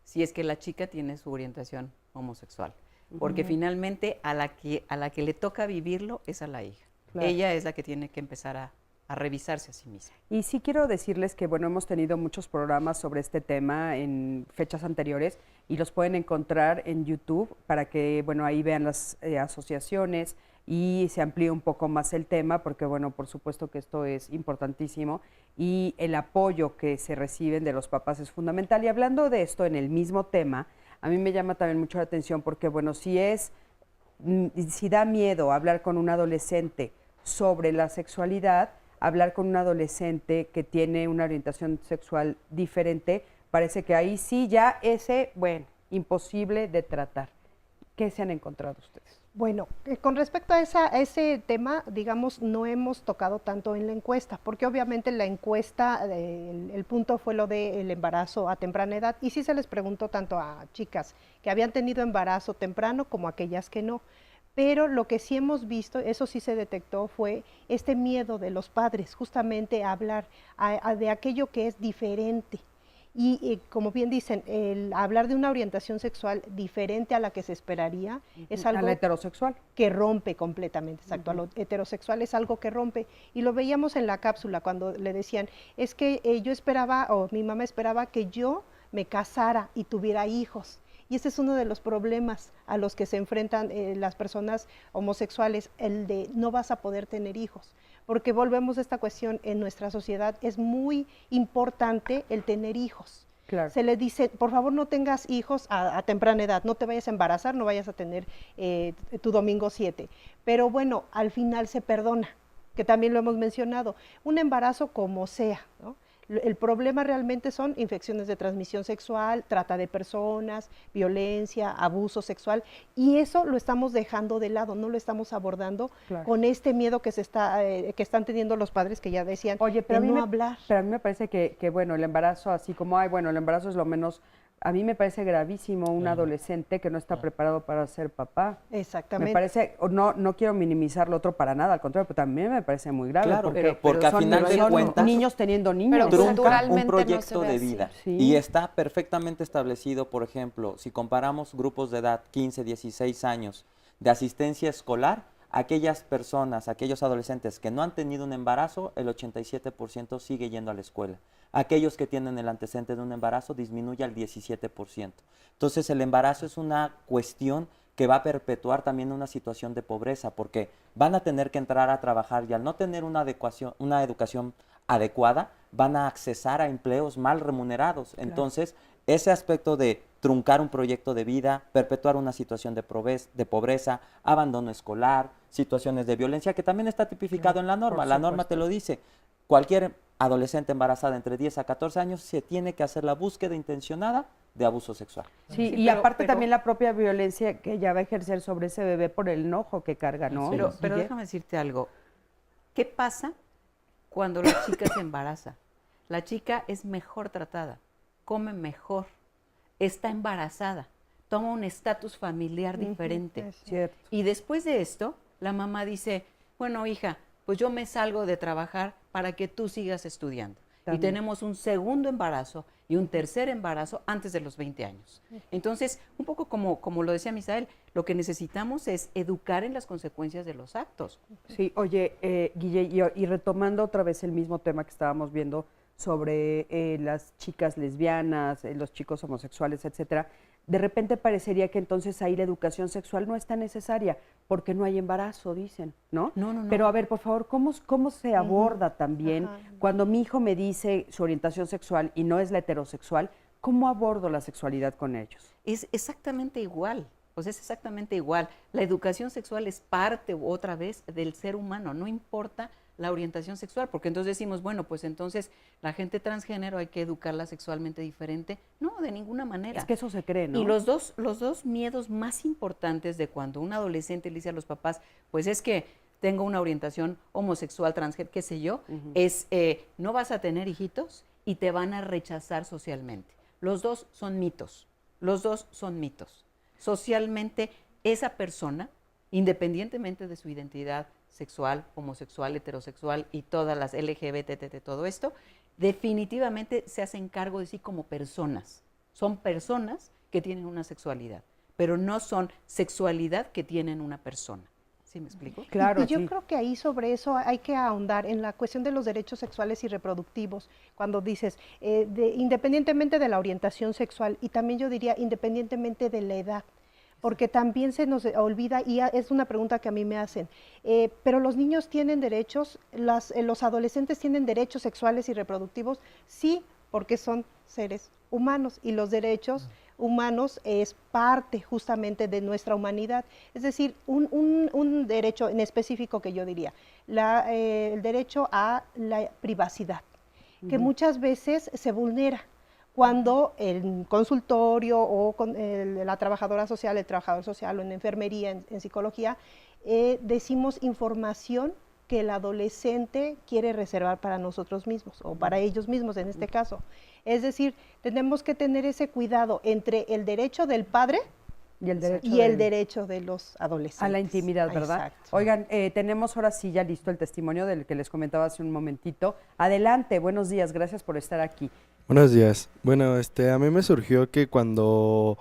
si es que la chica tiene su orientación homosexual. Porque finalmente a la que le toca vivirlo es a la hija. Claro. Ella es la que tiene que empezar a revisarse a sí misma. Y sí quiero decirles que, bueno, hemos tenido muchos programas sobre este tema en fechas anteriores y los pueden encontrar en YouTube para que, bueno, ahí vean las asociaciones y se amplíe un poco más el tema, porque, bueno, por supuesto que esto es importantísimo y el apoyo que se reciben de los papás es fundamental. Y hablando de esto en el mismo tema, a mí me llama también mucho la atención porque, bueno, si da miedo hablar con un adolescente sobre la sexualidad, hablar con un adolescente que tiene una orientación sexual diferente, parece que ahí sí ya imposible de tratar. ¿Qué se han encontrado ustedes? Bueno, con respecto a ese tema, digamos, no hemos tocado tanto en la encuesta, porque obviamente la encuesta, el punto fue lo del embarazo a temprana edad, y sí se les preguntó tanto a chicas que habían tenido embarazo temprano como a aquellas que no. Pero lo que sí hemos visto, eso sí se detectó, fue este miedo de los padres justamente a hablar de aquello que es diferente. Y como bien dicen, el hablar de una orientación sexual diferente a la que se esperaría es algo... A la heterosexual. Que rompe completamente, exacto. A lo heterosexual es algo que rompe. Y lo veíamos en la cápsula cuando le decían, es que yo esperaba, o mi mamá esperaba que yo me casara y tuviera hijos. Y ese es uno de los problemas a los que se enfrentan las personas homosexuales, el de no vas a poder tener hijos. Porque volvemos a esta cuestión, en nuestra sociedad es muy importante el tener hijos. Claro. Se les dice, por favor no tengas hijos a temprana edad, no te vayas a embarazar, no vayas a tener tu domingo 7. Pero bueno, al final se perdona, que también lo hemos mencionado, un embarazo como sea, ¿no? El problema realmente son infecciones de transmisión sexual, trata de personas, violencia, abuso sexual, y eso lo estamos dejando de lado, no lo estamos abordando con este miedo que que están teniendo los padres, que ya decían, pero de no hablar. Pero a mí me parece que bueno, el embarazo, así como el embarazo es lo menos, a mí me parece gravísimo un adolescente que no está preparado para ser papá. Exactamente. Me parece, no quiero minimizar lo otro para nada, al contrario, pero también me parece muy grave. Claro, porque a final de cuentas, niños teniendo niños. Trunca un proyecto de vida. Y está perfectamente establecido, por ejemplo, si comparamos grupos de edad 15, 16 años de asistencia escolar, aquellas personas, aquellos adolescentes que no han tenido un embarazo, el 87% sigue yendo a la escuela. Aquellos que tienen el antecedente de un embarazo disminuye al 17%. Entonces el embarazo es una cuestión que va a perpetuar también una situación de pobreza, porque van a tener que entrar a trabajar y al no tener una educación adecuada, van a accesar a empleos mal remunerados. Claro. Entonces, ese aspecto de truncar un proyecto de vida, perpetuar una situación de pobreza, abandono escolar, situaciones de violencia, que también está tipificado en la norma. La norma te lo dice. Cualquier adolescente embarazada entre 10 a 14 años se tiene que hacer la búsqueda intencionada de abuso sexual. Sí, y aparte también la propia violencia que ella va a ejercer sobre ese bebé por el enojo que carga, ¿no? Pero déjame decirte algo. ¿Qué pasa cuando la chica se embaraza. La chica es mejor tratada, come mejor, está embarazada, toma un estatus familiar diferente. Cierto. Y después de esto, la mamá dice, bueno, hija, pues yo me salgo de trabajar para que tú sigas estudiando. También. Y tenemos un segundo embarazo y un tercer embarazo antes de los 20 años. Entonces, un poco como lo decía Misael, lo que necesitamos es educar en las consecuencias de los actos. Sí, oye, Guille, y retomando otra vez el mismo tema que estábamos viendo sobre las chicas lesbianas, los chicos homosexuales, etcétera, de repente parecería que entonces ahí la educación sexual no es tan necesaria, porque no hay embarazo, dicen, ¿no? No. Pero a ver, por favor, ¿cómo se aborda también cuando mi hijo me dice su orientación sexual y no es la heterosexual? ¿Cómo abordo la sexualidad con ellos? Es exactamente igual, es exactamente igual. La educación sexual es parte otra vez del ser humano, no importa la orientación sexual, porque entonces decimos, bueno, pues entonces la gente transgénero hay que educarla sexualmente diferente. No, de ninguna manera. Es que eso se cree, ¿no? Y los dos miedos más importantes de cuando un adolescente le dice a los papás, pues es que tengo una orientación homosexual, transgénero, qué sé yo, es no vas a tener hijitos y te van a rechazar socialmente. Los dos son mitos, Socialmente, esa persona, independientemente de su identidad sexual, homosexual, heterosexual y todas las LGBT, todo esto, definitivamente se hacen cargo de sí como personas. Son personas que tienen una sexualidad, pero no son sexualidad que tienen una persona. ¿Sí me explico? Claro. Y yo creo que ahí sobre eso hay que ahondar en la cuestión de los derechos sexuales y reproductivos, cuando dices, independientemente de la orientación sexual, y también yo diría independientemente de la edad, porque también se nos olvida, y es una pregunta que a mí me hacen, pero los niños tienen derechos, los adolescentes tienen derechos sexuales y reproductivos, sí, porque son seres humanos, y los derechos humanos es parte justamente de nuestra humanidad. Es decir, un derecho en específico que yo diría, el derecho a la privacidad, que muchas veces se vulnera cuando el consultorio o con la trabajadora social, el trabajador social o en enfermería, en psicología, decimos información que el adolescente quiere reservar para nosotros mismos o para ellos mismos en este caso. Es decir, tenemos que tener ese cuidado entre el derecho del padre y el derecho de los adolescentes. A la intimidad, ¿verdad? Exacto. Oigan, tenemos ahora sí ya listo el testimonio del que les comentaba hace un momentito. Adelante, buenos días, gracias por estar aquí. Buenos días. Bueno, a mí me surgió que cuando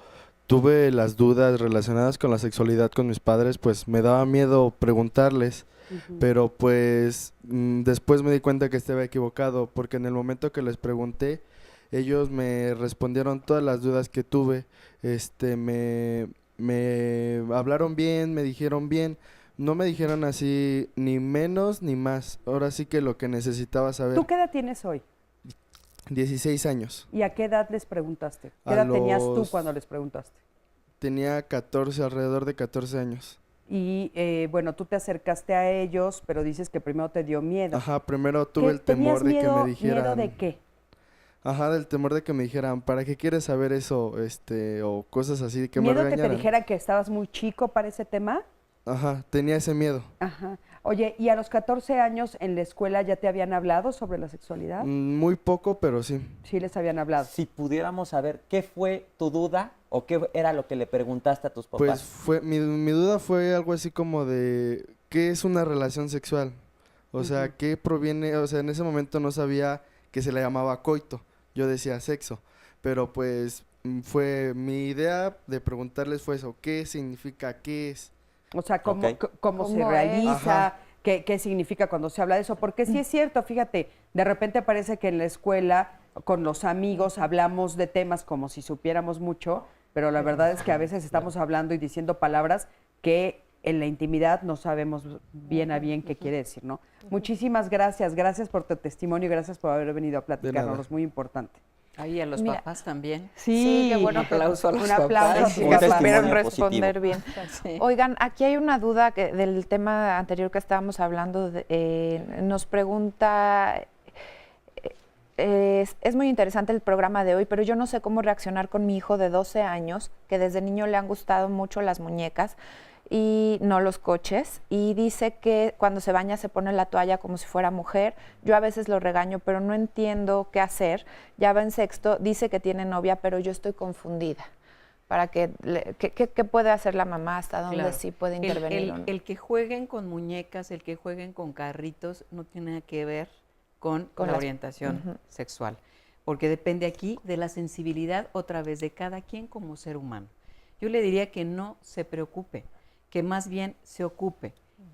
tuve las dudas relacionadas con la sexualidad con mis padres, pues me daba miedo preguntarles, pero pues después me di cuenta que estaba equivocado, porque en el momento que les pregunté, ellos me respondieron todas las dudas que tuve, me hablaron bien, me dijeron bien, no me dijeron así ni menos ni más, ahora sí que lo que necesitaba saber. ¿Tú qué edad tienes hoy? 16 años. ¿Y a qué edad les preguntaste? ¿Qué edad tenías tú cuando les preguntaste? Tenía 14, alrededor de 14 años. Y bueno, tú te acercaste a ellos, pero dices que primero te dio miedo. Ajá, primero tuve el temor de que me dijeran. ¿Miedo de qué? Ajá, del temor de que me dijeran, ¿para qué quieres saber eso? O cosas así, que me ¿Miedo regañaran. que te dijeran que estabas muy chico para ese tema? Ajá, tenía ese miedo. Ajá. Oye, ¿y a los 14 años en la escuela ya te habían hablado sobre la sexualidad? Muy poco, pero sí. Sí les habían hablado. Si pudiéramos saber qué fue tu duda o qué era lo que le preguntaste a tus papás. Pues mi duda fue algo así como de, ¿qué es una relación sexual? O sea, ¿qué proviene? O sea, en ese momento no sabía que se le llamaba coito. Yo decía sexo. Pero pues mi idea de preguntarles fue eso, ¿qué significa? ¿Qué es? O sea, cómo se realiza, qué significa cuando se habla de eso. Porque sí es cierto, fíjate, de repente parece que en la escuela, con los amigos, hablamos de temas como si supiéramos mucho, pero la verdad es que a veces estamos hablando y diciendo palabras que en la intimidad no sabemos bien a bien qué quiere decir, ¿no? Muchísimas gracias por tu testimonio y gracias por haber venido a platicarnos, es muy importante. Ahí a los papás también. Sí, qué bueno, aplauso a los papás. Un aplauso a tus que papás. supieron responder bien. Sí. Oigan, aquí hay una duda del tema anterior que estábamos hablando. Nos pregunta Es muy interesante el programa de hoy, pero yo no sé cómo reaccionar con mi hijo de 12 años, que desde niño le han gustado mucho las muñecas y no los coches, y dice que cuando se baña se pone la toalla como si fuera mujer. Yo a veces lo regaño, pero no entiendo qué hacer. Ya va en sexto, dice que tiene novia, pero yo estoy confundida. ¿Qué puede hacer la mamá? ¿Hasta dónde sí puede intervenir? El que jueguen con muñecas, el que jueguen con carritos, no tiene nada que ver con la orientación sexual, porque depende aquí de la sensibilidad otra vez de cada quien como ser humano. Yo le diría que no se preocupe, que más bien se ocupe.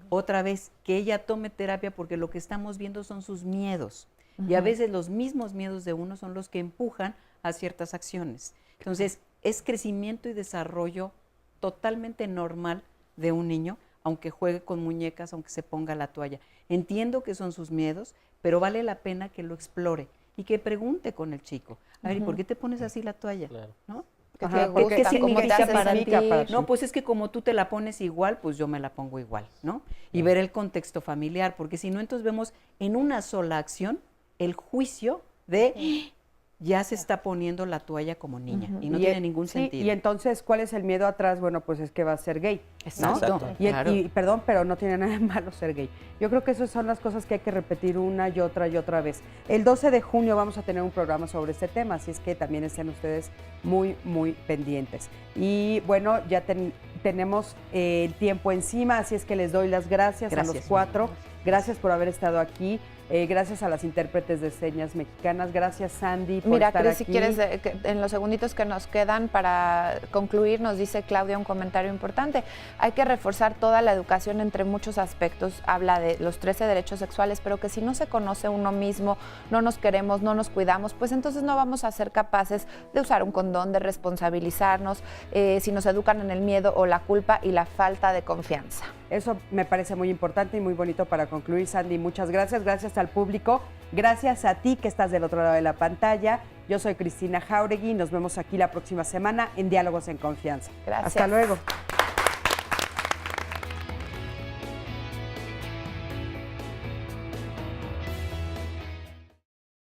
Otra vez, que ella tome terapia, porque lo que estamos viendo son sus miedos, y a veces los mismos miedos de uno son los que empujan a ciertas acciones. Entonces, es crecimiento y desarrollo totalmente normal de un niño, aunque juegue con muñecas, aunque se ponga la toalla. Entiendo que son sus miedos, pero vale la pena que lo explore y que pregunte con el chico. A ver, ¿y por qué te pones así la toalla? Claro. ¿No? ¿Qué significa para ti? No, pues es que como tú te la pones igual, pues yo me la pongo igual, ¿no? Y ver el contexto familiar, porque si no, entonces vemos en una sola acción el juicio de ya se está poniendo la toalla como niña y no tiene ningún sentido. Y entonces, ¿cuál es el miedo atrás? Bueno, pues es que va a ser gay, ¿no? Exacto. Y perdón, pero no tiene nada de malo ser gay. Yo creo que esas son las cosas que hay que repetir una y otra vez. El 12 de junio vamos a tener un programa sobre este tema, así es que también estén ustedes muy, muy pendientes. Y bueno, ya tenemos el tiempo encima, así es que les doy las gracias a los cuatro. Gracias por haber estado aquí. Gracias a las intérpretes de señas mexicanas. Gracias, Sandy, por estar Cris, aquí. si quieres, en los segunditos que nos quedan para concluir, nos dice Claudia un comentario importante. Hay que reforzar toda la educación entre muchos aspectos. Habla de los 13 derechos sexuales, pero que si no se conoce uno mismo, no nos queremos, no nos cuidamos, pues entonces no vamos a ser capaces de usar un condón, de responsabilizarnos, si nos educan en el miedo o la culpa y la falta de confianza. Eso me parece muy importante y muy bonito para concluir, Sandy. Muchas gracias. Gracias al público. Gracias a ti que estás del otro lado de la pantalla. Yo soy Cristina Jauregui y nos vemos aquí la próxima semana en Diálogos en Confianza. Gracias. Hasta luego.